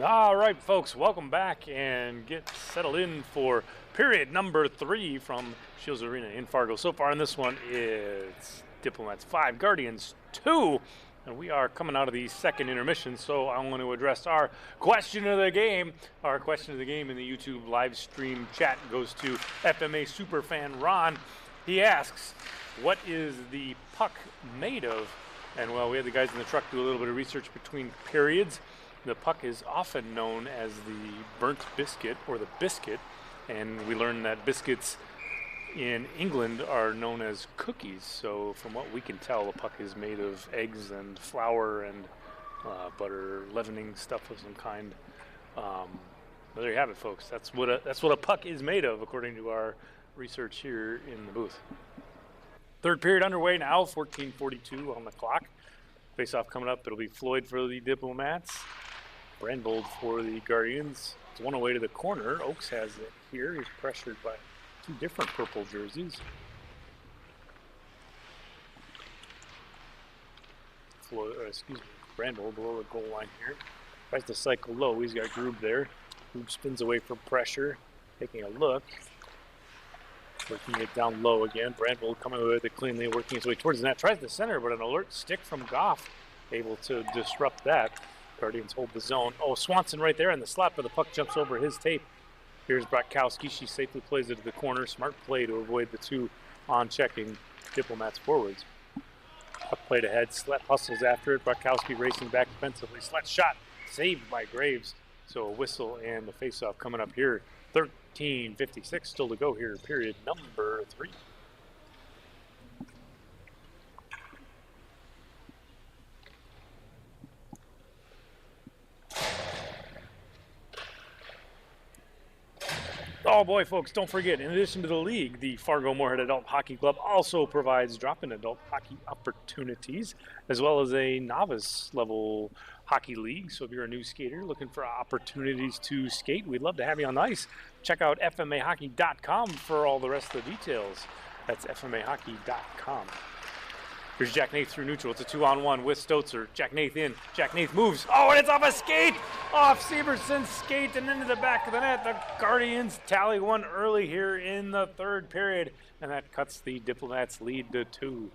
Speaker 1: All right, folks, welcome back and get settled in for period number 3 from Shields Arena in Fargo. So far in this one, it's Diplomats 5, Guardians 2. And we are coming out of the second intermission, so I want to address our question of the game. Our question of the game in the YouTube live stream chat goes to FMA superfan Ron. He asks, what is the puck made of? And well, we had the guys in the truck do a little bit of research between periods. The puck is often known as the burnt biscuit or the biscuit, and we learned that biscuits in England are known as cookies. So from what we can tell, the puck is made of eggs and flour and butter, leavening stuff of some kind. There you have it, folks. That's what a puck is made of, according to our research here in the booth. Third period underway now, 14:42 on the clock. Face-off coming up. It'll be Floyd for the Diplomats, Brandbold for the Guardians. It's one away to the corner. Oaks has it here. He's pressured by 2 different purple jerseys. Brandbold below the goal line here. Tries to cycle low. He's got Groob there. Groob spins away from pressure. Taking a look. Working it down low again. Brandbold coming away with it cleanly, working his way towards the net. Tries the center, but an alert stick from Goff able to disrupt that. Guardians hold the zone. Oh, Swanson right there in the slot, but the puck jumps over his tape. Here's Bratkowski. She safely plays it to the corner. Smart play to avoid the 2 on-checking Diplomats forwards. Puck played ahead. Slett hustles after it. Bratkowski racing back defensively. Slett shot saved by Graves. So a whistle and the face-off coming up here. 13:56 still to go here, period number 3. Oh boy, folks, don't forget, in addition to the league, the Fargo Moorhead Adult Hockey Club also provides drop-in adult hockey opportunities, as well as a novice level hockey league. So if you're a new skater looking for opportunities to skate, we'd love to have you on the ice. Check out fmahockey.com for all the rest of the details. That's fmahockey.com. Here's Jack Nath through neutral. It's a 2-on-1 with Stotzer. Jack Nath in. Jack Nath moves. Oh, and it's off a skate! Off Severson's skate and into the back of the net. The Guardians tally 1 early here in the third period, and that cuts the Diplomats' lead to 2.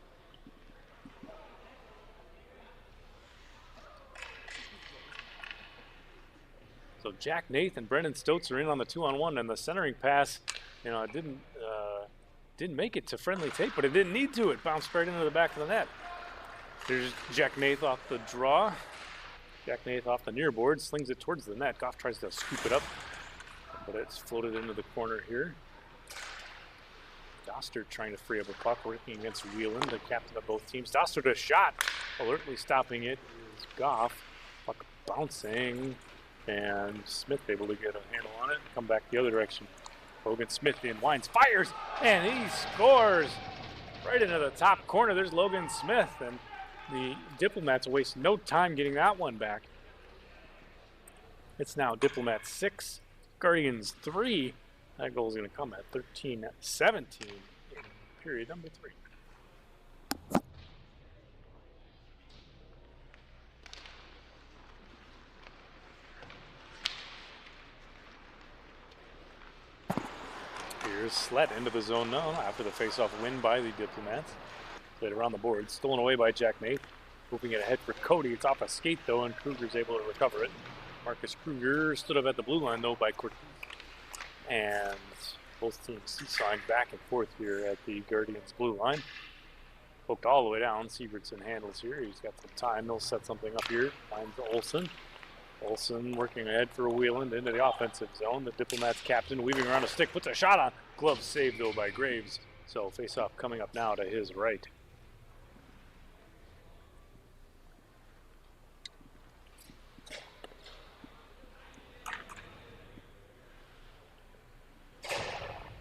Speaker 1: So Jack Nath and Brendan Stotzer in on the 2-on-1, and the centering pass, it didn't make it to friendly tape, but it didn't need to. It bounced right into the back of the net. There's Jack Nath off the draw. Jack Nath off the near board, slings it towards the net. Goff tries to scoop it up, but it's floated into the corner here. Dostert trying to free up a puck, working against Whelan, the captain of both teams. Dostert a shot, alertly stopping it is Goff. Puck bouncing, and Smith able to get a handle on it and come back the other direction. Logan Smith in, winds, fires, and he scores right into the top corner. There's Logan Smith, and the Diplomats waste no time getting that one back. It's now Diplomats 6, Guardians 3. That goal is going to come at 13:17 in period number 3. Here's Slett into the zone now after the face-off win by the Diplomats. Played around the board, stolen away by Jack Nath. Moving it ahead for Cody. It's off a skate though, and Kruger's able to recover it. Marcus Kruger stood up at the blue line though by Cortez. And both teams seesawing back and forth here at the Guardians blue line. Poked all the way down. Sievertson handles here. He's got some time. He'll set something up here. Finds Olsen. Olsen working ahead for Wheeland into the offensive zone. The Diplomats captain weaving around a stick, puts a shot on. Glove saved though by Graves. So face-off coming up now to his right.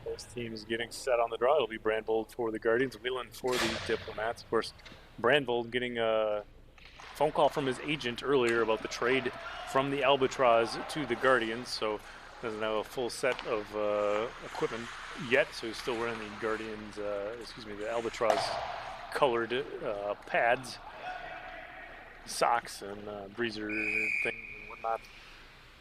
Speaker 1: Both teams getting set on the draw. It'll be Brandbold for the Guardians, Wheeland for the Diplomats. Of course, Brandbold getting a phone call from his agent earlier about the trade from the Albatross to the Guardians, so doesn't have a full set of equipment yet, so he's still wearing the Guardians, the Albatross colored pads, socks, and breezer things and whatnot.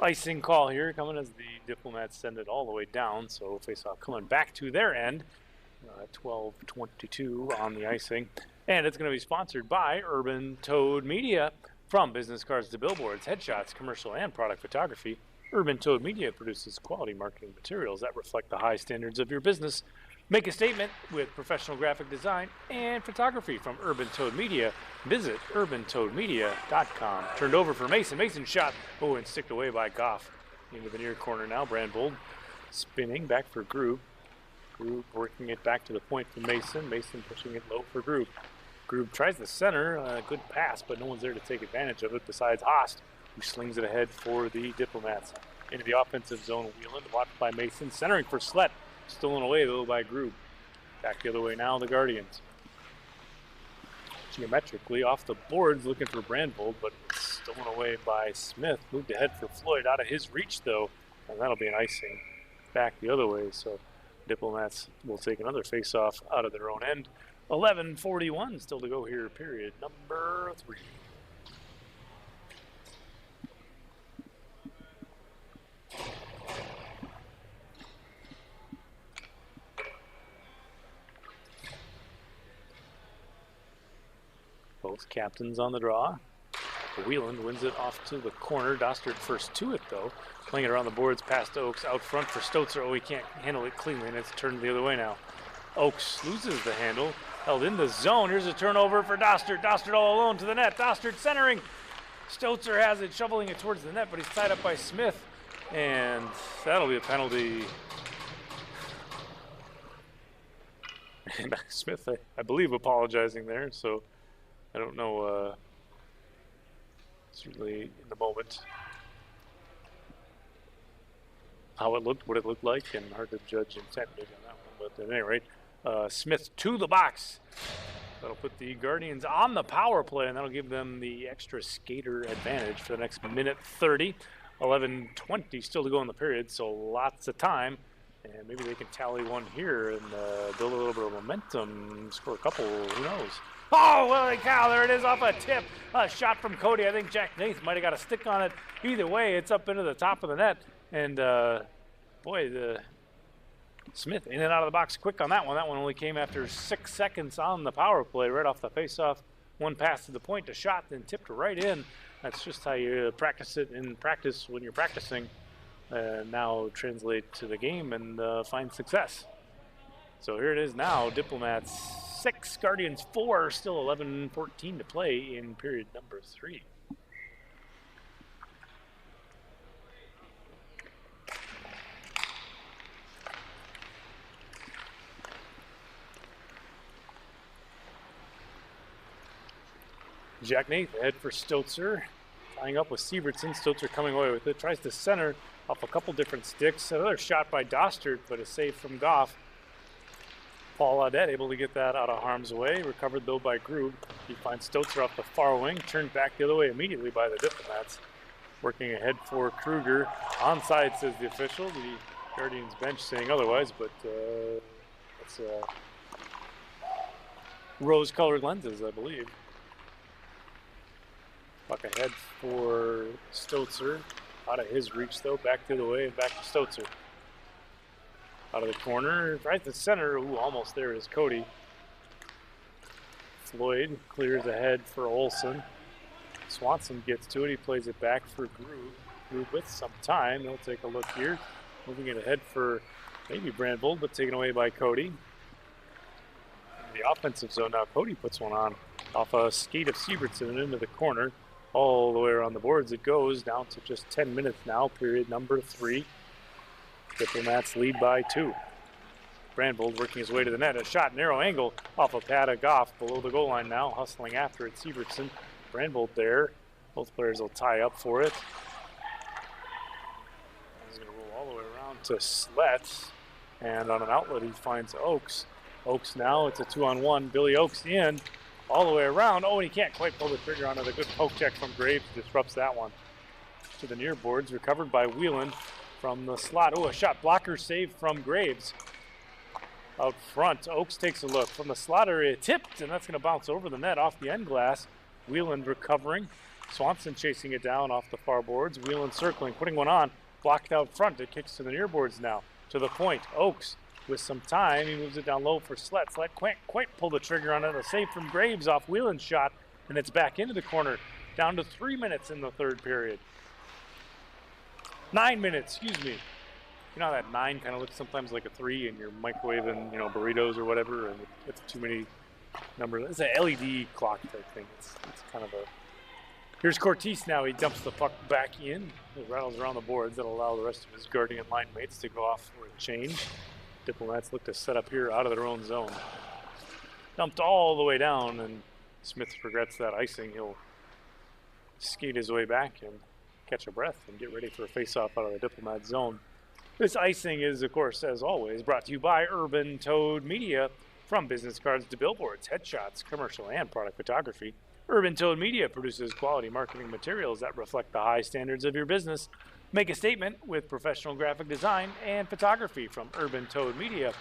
Speaker 1: icing call here coming as the Diplomats send it all the way down. So face-off coming back to their end. 12:22 on the icing. And it's going to be sponsored by Urban Toad Media. From business cards to billboards, headshots, commercial, and product photography, Urban Toad Media produces quality marketing materials that reflect the high standards of your business. Make a statement with professional graphic design and photography from Urban Toad Media. Visit urbantoadmedia.com. Turned over for Mason. Mason shot. Oh, and sticked away by Goff. Into the near corner now. Brandvold spinning back for Grube. Grube working it back to the point for Mason. Mason pushing it low for Grube. Grube tries the center. Good pass, but no one's there to take advantage of it besides Haast, who slings it ahead for the Diplomats. Into the offensive zone. Wheeland blocked by Mason. Centering for Slett. Stolen away, though, by Grube. Back the other way now, the Guardians. Geometrically off the boards, looking for Brandvold, but it's stolen away by Smith. Moved ahead for Floyd, out of his reach, though, and that'll be an icing back the other way. So Diplomats will take another face-off out of their own end. 11:41 still to go here, period number 3. Both captains on the draw. Wheeland wins it off to the corner. Dostert first to it, though. Playing it around the boards past Oaks. Out front for Stotzer. Oh, he can't handle it cleanly, and it's turned the other way now. Oaks loses the handle. Held in the zone. Here's a turnover for Dostert. Dostert all alone to the net. Dostert centering. Stotzer has it, shoveling it towards the net, but he's tied up by Smith. And that'll be a penalty. And Smith, I believe, apologizing there, so I don't know, certainly in the moment, how it looked, what it looked like, and hard to judge intent maybe on that one. But at any rate, Smith to the box. That'll put the Guardians on the power play, and that'll give them the extra skater advantage for the next minute 30. 11:20 still to go in the period, so lots of time. And maybe they can tally one here and build a little bit of momentum, score a couple, who knows. Oh, holy cow, there it is off a tip. A shot from Cody. I think Jack Nath might have got a stick on it. Either way, it's up into the top of the net. And, boy, the Smith in and out of the box quick on that one. That one only came after 6 seconds on the power play, right off the face-off. One pass to the point, a shot, then tipped right in. That's just how you practice it in practice when you're practicing. Now translate to the game and find success. So here it is now. Diplomats 6, Guardians 4, still 11:14 to play in period number 3. Jack Nath ahead for Stotzer. Tying up with Sievertson. Stotzer coming away with it. Tries to center off a couple different sticks. Another shot by Dostert, but a save from Goff. Paul Audette able to get that out of harm's way. Recovered, though, by Grube. He finds Stotzer off the far wing. Turned back the other way immediately by the Diplomats. Working ahead for Kruger. Onside, says the official. The Guardians bench saying otherwise, but it's rose-colored lenses, I believe. Buck ahead for Stotzer. Out of his reach, though. Back the other way and back to Stotzer. Out of the corner. Right to center. Ooh, almost there is Cody. Floyd clears ahead for Olsen. Swanson gets to it. He plays it back for Grube. Grube with some time. They'll take a look here. Moving it ahead for maybe Brandvold, but taken away by Cody. In the offensive zone now. Cody puts one on off a skate of Sievertson into the corner. All the way around the boards it goes, down to just 10 minutes now, period number 3. Diplomats lead by 2. Brandvold working his way to the net. A shot, narrow angle, off a pad of Goff, below the goal line now, hustling after it. Sievertson, Brandvold there. Both players will tie up for it. He's going to roll all the way around to Slett. And on an outlet he finds Oaks. Oaks now, it's a 2-on-1. Billy Oaks in. All the way around. Oh, and he can't quite pull the trigger on it. A good poke check from Graves disrupts that one. To the near boards, recovered by Wheeland from the slot. Oh, a shot blocker save from Graves. Out front, Oaks takes a look. From the slot area, tipped, and that's going to bounce over the net off the end glass. Wheeland recovering. Swanson chasing it down off the far boards. Whelan circling, putting one on. Blocked out front. It kicks to the near boards now. To the point. Oakes with some time. He moves it down low for Slett. Slett can't quite pull the trigger on it. A save from Graves off Whelan's shot. And it's back into the corner. Down to 3 minutes in the third period. 9 minutes, excuse me. You know how that 9 kind of looks sometimes like a 3 and you're microwaving, burritos or whatever, and it's too many numbers. It's an LED clock type thing. It's kind of a... Here's Cortese now. He dumps the puck back in. He rattles around the boards. That'll allow the rest of his Guardian line mates to go off for a change. Diplomats look to set up here out of their own zone. Dumped all the way down, and Smith regrets that icing. He'll skate his way back and catch a breath and get ready for a face-off out of the Diplomat zone. This icing is, of course, as always, brought to you by Urban Toad Media. From business cards to billboards, headshots, commercial, and product photography, Urban Toad Media produces quality marketing materials that reflect the high standards of your business. Make a statement with professional graphic design and photography from Urban Toad Media.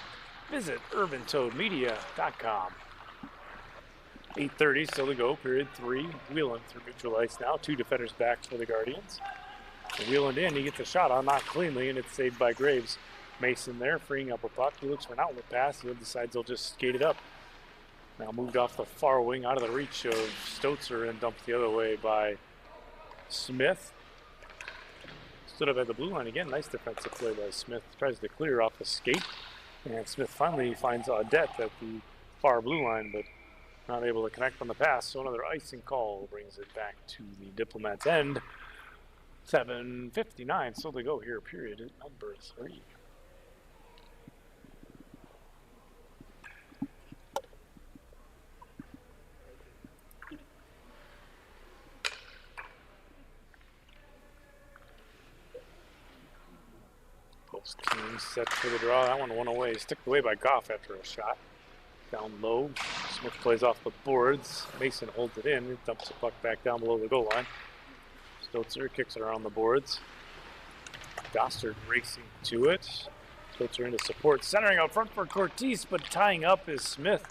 Speaker 1: Visit urbantoadmedia.com. 8:30 still to go, period 3. Whelan through neutral ice now. 2 defenders back for the Guardians. Whelan in, he gets a shot on, not cleanly, and it's saved by Graves. Mason there, freeing up a puck. He looks for an outlet pass. He decides he'll just skate it up. Now moved off the far wing, out of the reach of Stotzer, and dumped the other way by Smith. Stood up at the blue line again. Nice defensive play by Smith. Tries to clear off the skate. And Smith finally finds Audette at the far blue line, but not able to connect on the pass. So another icing call brings it back to the Diplomats' end. 7:59 still to go here, period at number 3. Post team set for the draw. That one away. Sticked away by Goff after a shot. Down low. Smith plays off the boards. Mason holds it in. It dumps the puck back down below the goal line. Stotzer kicks it around the boards. Gostard racing to it. Stotzer into support. Centering out front for Cortese, but tying up is Smith.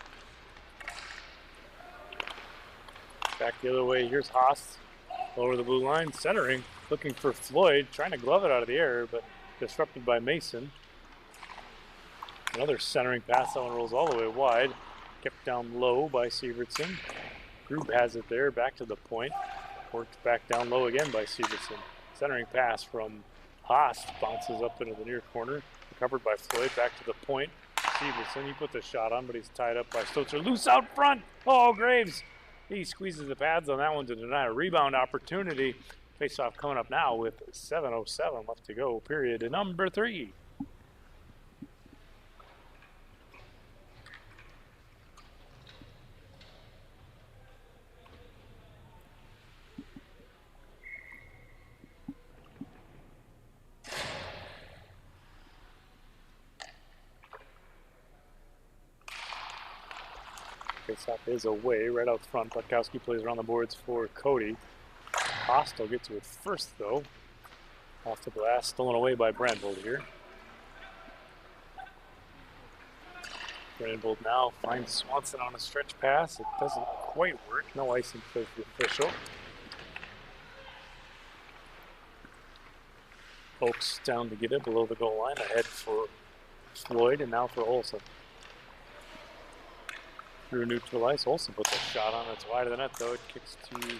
Speaker 1: Back the other way. Here's Haas. Over the blue line. Centering. Looking for Floyd. Trying to glove it out of the air, but disrupted by Mason. Another centering pass. That one rolls all the way wide. Kept down low by Sievertson. Grube has it there. Back to the point. Worked back down low again by Sievertson. Centering pass from Haas. Bounces up into the near corner. Recovered by Floyd. Back to the point. Sievertson, he put the shot on, but he's tied up by Stotzer. Loose out front. Oh, Graves. He squeezes the pads on that one to deny a rebound opportunity. Face-off coming up now with 7:07 left to go. Period at number 3. Face-off is away, right out front. Butkowski plays around the boards for Cody. Hostel gets to it first, though. Off the glass, stolen away by Brandvold here. Brandvold now finds Swanson on a stretch pass. It doesn't quite work. No icing for the official. Oakes down to get it below the goal line. Ahead for Floyd and now for Olsen. Through neutral ice. Olsen puts a shot on. It's wide of the net, though. It kicks to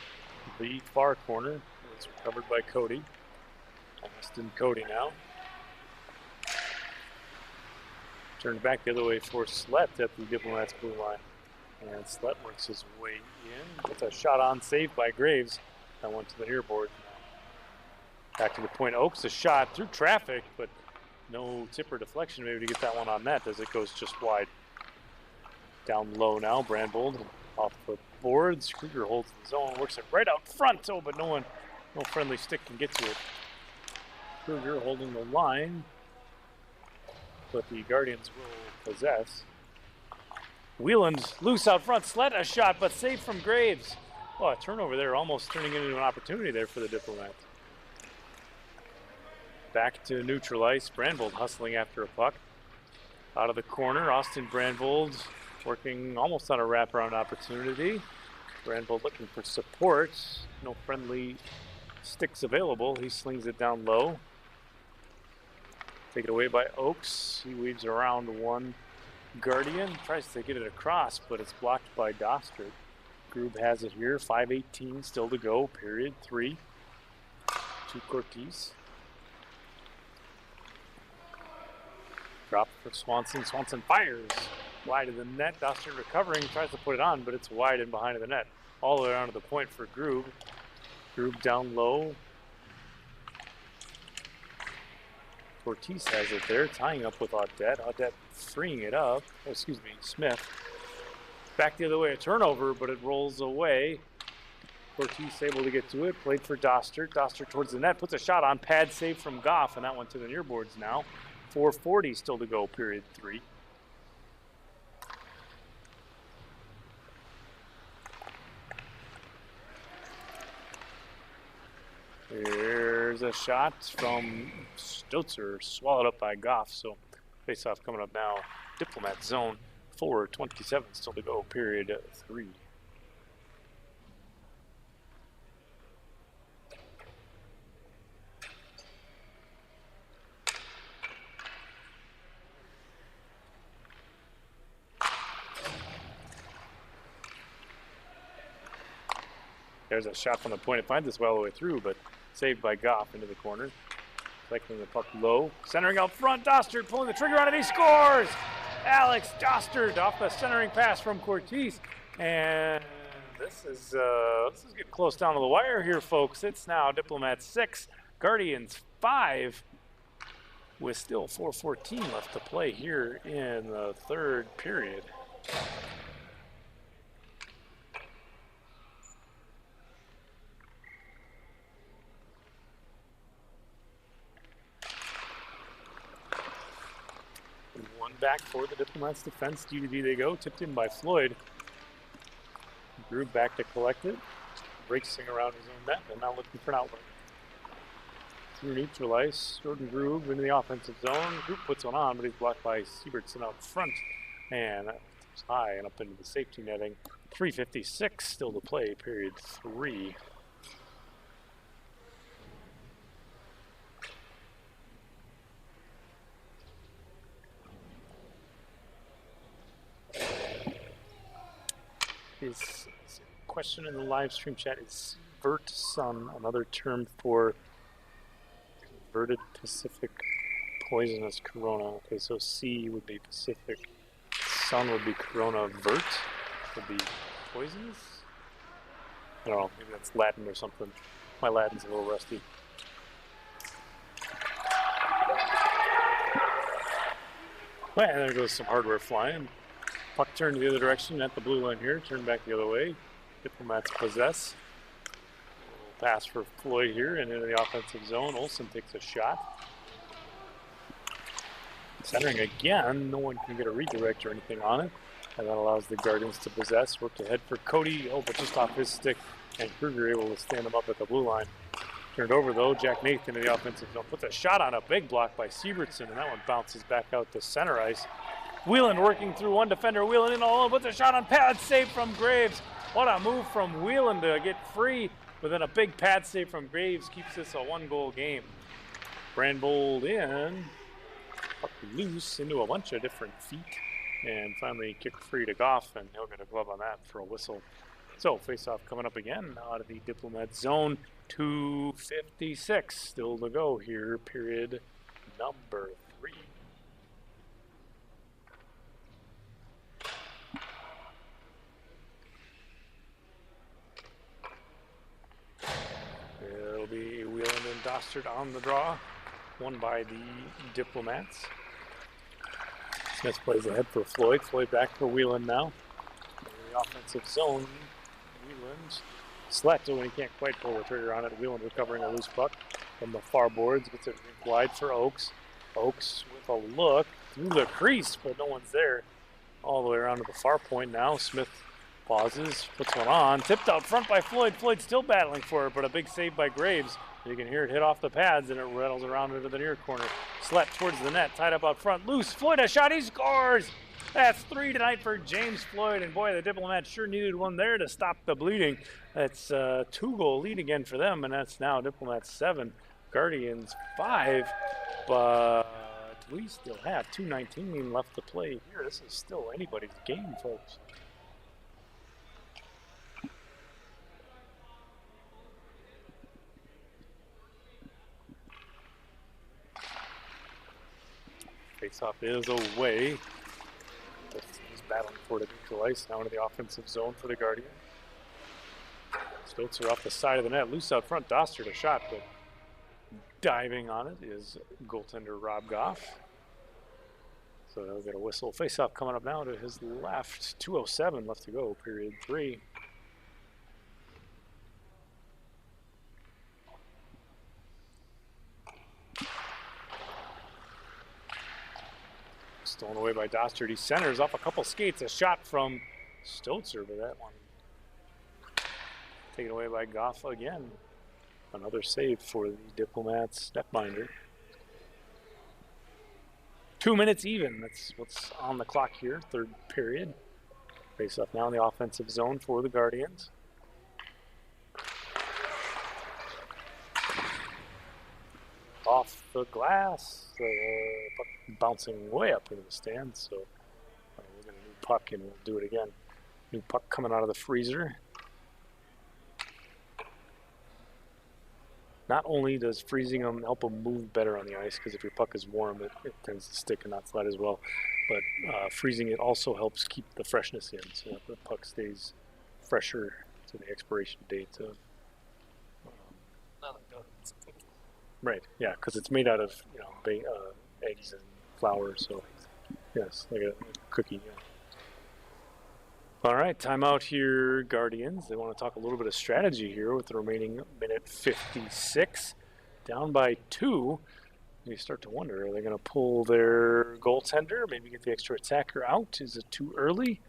Speaker 1: the far corner. It's recovered by Cody. Austin Cody now. Turned back the other way for Slett at the Diplomats blue line. And Slett works his way in. With a shot on, saved by Graves. That went to the near board. Back to the point. Oakes a shot through traffic, but no tip or deflection maybe to get that one on net as it goes just wide. Down low now, Brandvold off the boards. Kruger holds the zone, works it right out front. Oh, but no friendly stick can get to it. Kruger holding the line, but the Guardians will possess. Whelan's loose out front. Slett a shot, but saved from Graves. Oh, a turnover there, almost turning into an opportunity there for the Diplomats. Back to neutral ice. Brandvold hustling after a puck. Out of the corner, Austin Brandvold working almost on a wraparound opportunity. Brandvold looking for support. no friendly sticks available. He slings it down low. Taken away by Oaks. He weaves around one Guardian. Tries to get it across, but it's blocked by Dostert. Groob has it here. 5:18 still to go. Period 3. To Cortez. Drop for Swanson. Swanson fires. Wide of the net. Dostert recovering. Tries to put it on, but it's wide and behind the net. All the way around to the point for Groob. Groob down low. Ortiz has it there, tying up with Audette. Audette freeing it up. Oh, excuse me, Smith. Back the other way, a turnover, but it rolls away. Ortiz able to get to it. Played for Dostert. Dostert towards the net. Puts a shot on. Pad save from Goff, and that went to the near boards now. 4:40 still to go, period 3. There's a shot from Stotzer, swallowed up by Goff. So face-off coming up now. Diplomat zone. 4:27 still to go, period 3. There's a shot from the point. It finds its way all the way through, but saved by Goff into the corner. Cycling the puck low. Centering out front. Dostert pulling the trigger on it. He scores! Alex Dostert off the centering pass from Cortez. And this is getting close down to the wire here, folks. It's now Diplomats 6, Guardians 5, with still 4:14 left to play here in the third period. Back for the Diplomats defense. D2D they go. Tipped in by Floyd. Groob back to collect it. Racing around his own net and now looking for an outlet. Through neutral ice. Jordan Groob into the offensive zone. Groob puts one on, but he's blocked by Siebertson out front. And that's high and up into the safety netting. 3:56 still to play, period 3. Is question in the live stream chat, is vert sun another term for inverted Pacific poisonous corona? Okay, so C would be Pacific, sun would be corona, vert would be poisonous? I don't know, maybe that's Latin or something. My Latin's a little rusty. Well, and there goes some hardware flying. Puck turned the other direction at the blue line here. Turn back the other way. Diplomats possess. Pass for Floyd here and into the offensive zone. Olsen takes a shot. Centering again. No one can get a redirect or anything on it. And that allows the Guardians to possess. Worked ahead for Cody. Oh, but just off his stick. And Kruger able to stand him up at the blue line. Turned over though. Jack Nathan in the offensive zone. Puts a shot on a big block by Siebertson. And that one bounces back out to center ice. Whelan working through one defender. Whelan in all alone. Puts a shot on pad save from Graves. What a move from Whelan to get free. But then a big pad save from Graves keeps this a 1-goal game. Brandbold in. Puck loose into a bunch of different feet. And finally kicked free to Goff. And he'll get a glove on that for a whistle. So face-off coming up again out of the Diplomat zone. 2:56 still to go here. Period number 3. It'll be Whelan and Dostert on the draw, won by the Diplomats. Smith plays ahead for Floyd. Floyd back for Whelan now. In the offensive zone, Whelan's Slett when he can't quite pull the trigger on it. Whelan recovering a loose puck from the far boards. Gets it wide for Oaks. Oaks with a look through the crease, but no one's there. All the way around to the far point now. Smith pauses, puts one on, tipped out front by Floyd. Floyd still battling for it, but a big save by Graves. You can hear it hit off the pads, and it rattles around into the near corner. Slett towards the net, tied up out front, loose. Floyd a shot, he scores! That's 3 tonight for James Floyd, and boy, the Diplomats sure needed one there to stop the bleeding. That's a 2-goal lead again for them, and that's now Diplomats 7, Guardians 5, but we still have 2:19 left to play here. This is still anybody's game, folks. Face-off is away. He's battling for the neutral ice now into the offensive zone for the Guardian. Stotzer off the side of the net, loose out front. Dostert a shot, but diving on it is goaltender Rob Goff. So they'll get a whistle. Face-off coming up now to his left. 2:07 left to go, period 3. Stolen away by Dostert. He centers off a couple skates. A shot from Stotzer, but that one taken away by Goff again. Another save for the Diplomats netminder. 2 minutes even. That's what's on the clock here. Third period. Face off now in the offensive zone for the Guardians. Off the glass. Puck bouncing way up into the stands. So we're going to new puck and we'll do it again. New puck coming out of the freezer. Not only does freezing them help them move better on the ice, because if your puck is warm, it tends to stick and not slide as well. But freezing it also helps keep the freshness in, so that the puck stays fresher to the expiration date of. Right, yeah, because it's made out of eggs and flour, so yes, like a cookie. Yeah. All right, timeout here, Guardians. They want to talk a little bit of strategy here with the remaining minute 56. Down by 2. You start to wonder, are they going to pull their goaltender, maybe get the extra attacker out? Is it too early?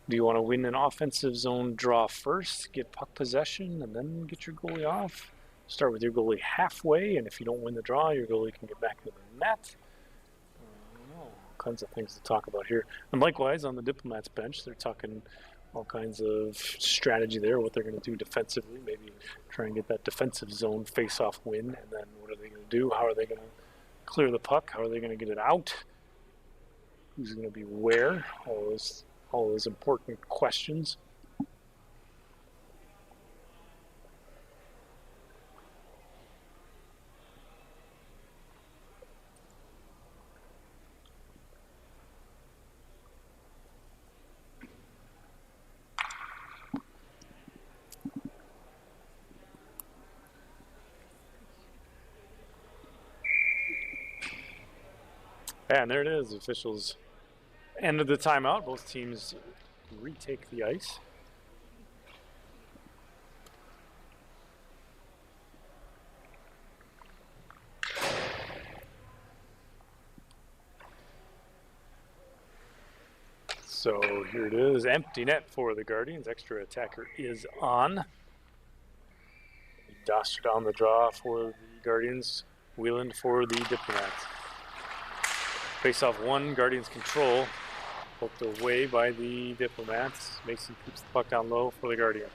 Speaker 1: Do you want to win an offensive zone draw first, get puck possession, and then get your goalie off? Start with your goalie halfway, and if you don't win the draw, your goalie can get back into the net. Kinds of things to talk about here. And likewise, on the Diplomats bench, they're talking all kinds of strategy there, what they're going to do defensively, maybe try and get that defensive zone face-off win, and then what are they going to do? How are they going to clear the puck? How are they going to get it out? Who's going to be where? All those important questions. And there it is. The officials ended the timeout. Both teams retake the ice. So here it is. Empty net for the Guardians. Extra attacker is on. Dostert on the draw for the Guardians. Wheeland for the Diplomats. Face-off 1, Guardians control. Poked away by the Diplomats. Mason keeps the puck down low for the Guardians.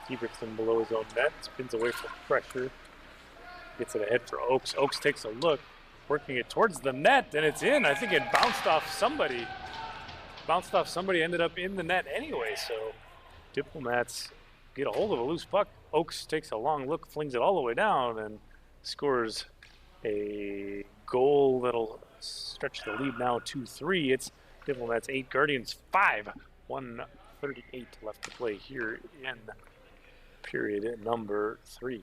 Speaker 1: Hebrickson below his own net. Spins away from pressure. Gets it ahead for Oakes. Oakes takes a look. Working it towards the net, and it's in. I think it bounced off somebody. Ended up in the net anyway, so Diplomats get a hold of a loose puck. Oakes takes a long look, flings it all the way down, and scores a goal that'll stretch the lead now 2-3. It's Diplomats 8, Guardians 5. 1:38 left to play here in period number 3.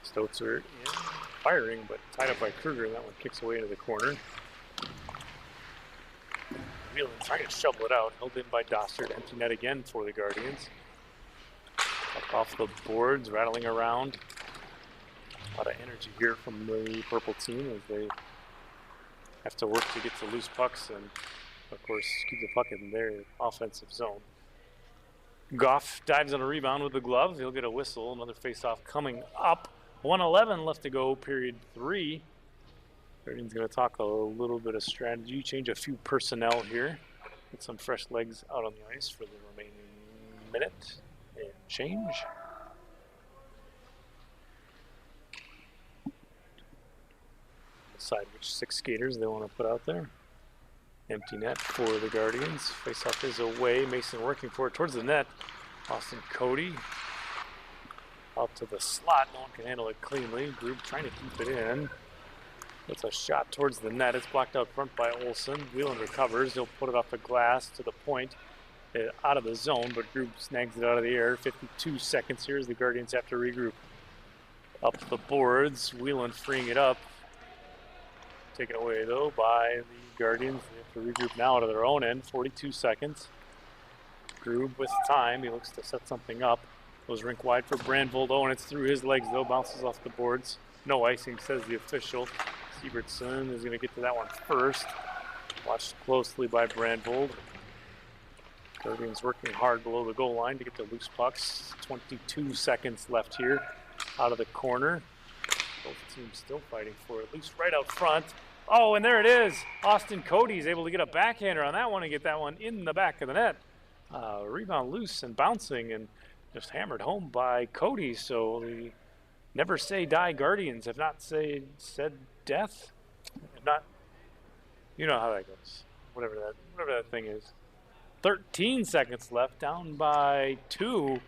Speaker 1: Stotzer in firing, but tied up by Kruger, and that one kicks away into the corner. Wheelan trying to shovel it out, held in by Dostert. Empty net again for the Guardians. Up off the boards, rattling around. A lot of energy here from the purple team as they have to work to get to loose pucks and, of course, keep the puck in their offensive zone. Goff dives on a rebound with the glove. He'll get a whistle. Another face-off coming up 1:11 left to go, period 3. Guardian's going to talk a little bit of strategy, change a few personnel here, get some fresh legs out on the ice for the remaining minute and change. Decide which 6 skaters they want to put out there. Empty net for the Guardians. Face-off is away. Mason working for it towards the net. Austin Cody out to the slot. No one can handle it cleanly. Group trying to keep it in. It's a shot towards the net. It's blocked out front by Olsen. Whelan recovers. He'll put it off the glass to the point. Out of the zone, but Group snags it out of the air. 52 seconds here as the Guardians have to regroup. Up the boards. Whelan freeing it up. Taken away, though, by the Guardians. They have to regroup now out of their own end. 42 seconds. Grube with time. He looks to set something up. Goes rink wide for Brandvold. Oh, and it's through his legs, though. Bounces off the boards. No icing, says the official. Siebertson is going to get to that one first. Watched closely by Brandvold. Guardians working hard below the goal line to get the loose pucks. 22 seconds left here out of the corner. Both teams still fighting for it. Loose right out front. Oh, and there it is. Austin Cody's able to get a backhander on that one and get that one in the back of the net. Rebound loose and bouncing and just hammered home by Cody. So the never say die Guardians have not said death. Have not, you know how that goes. Whatever that thing is. 13 seconds left, down by 2.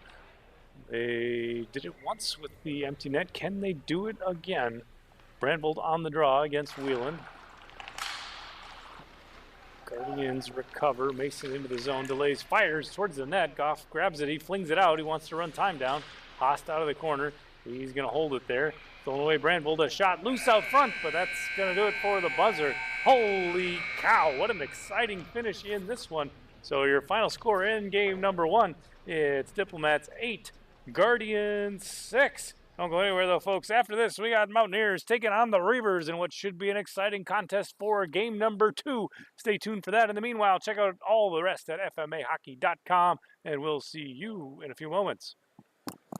Speaker 1: They did it once with the empty net. Can they do it again? Brandvold on the draw against Whelan. Guardians recover. Mason into the zone. Delays. Fires towards the net. Goff grabs it. He flings it out. He wants to run time down. Haast out of the corner. He's going to hold it there. Throwing away Brandvold. A shot loose out front, but that's going to do it for the buzzer. Holy cow. What an exciting finish in this one. So your final score in game number 1, it's Diplomats 8, Guardians 6. Don't go anywhere though, folks. After this, we got Mountaineers taking on the Reavers in what should be an exciting contest for game number 2. Stay tuned for that. In the meanwhile, check out all the rest at fmahockey.com, and we'll see you in a few moments.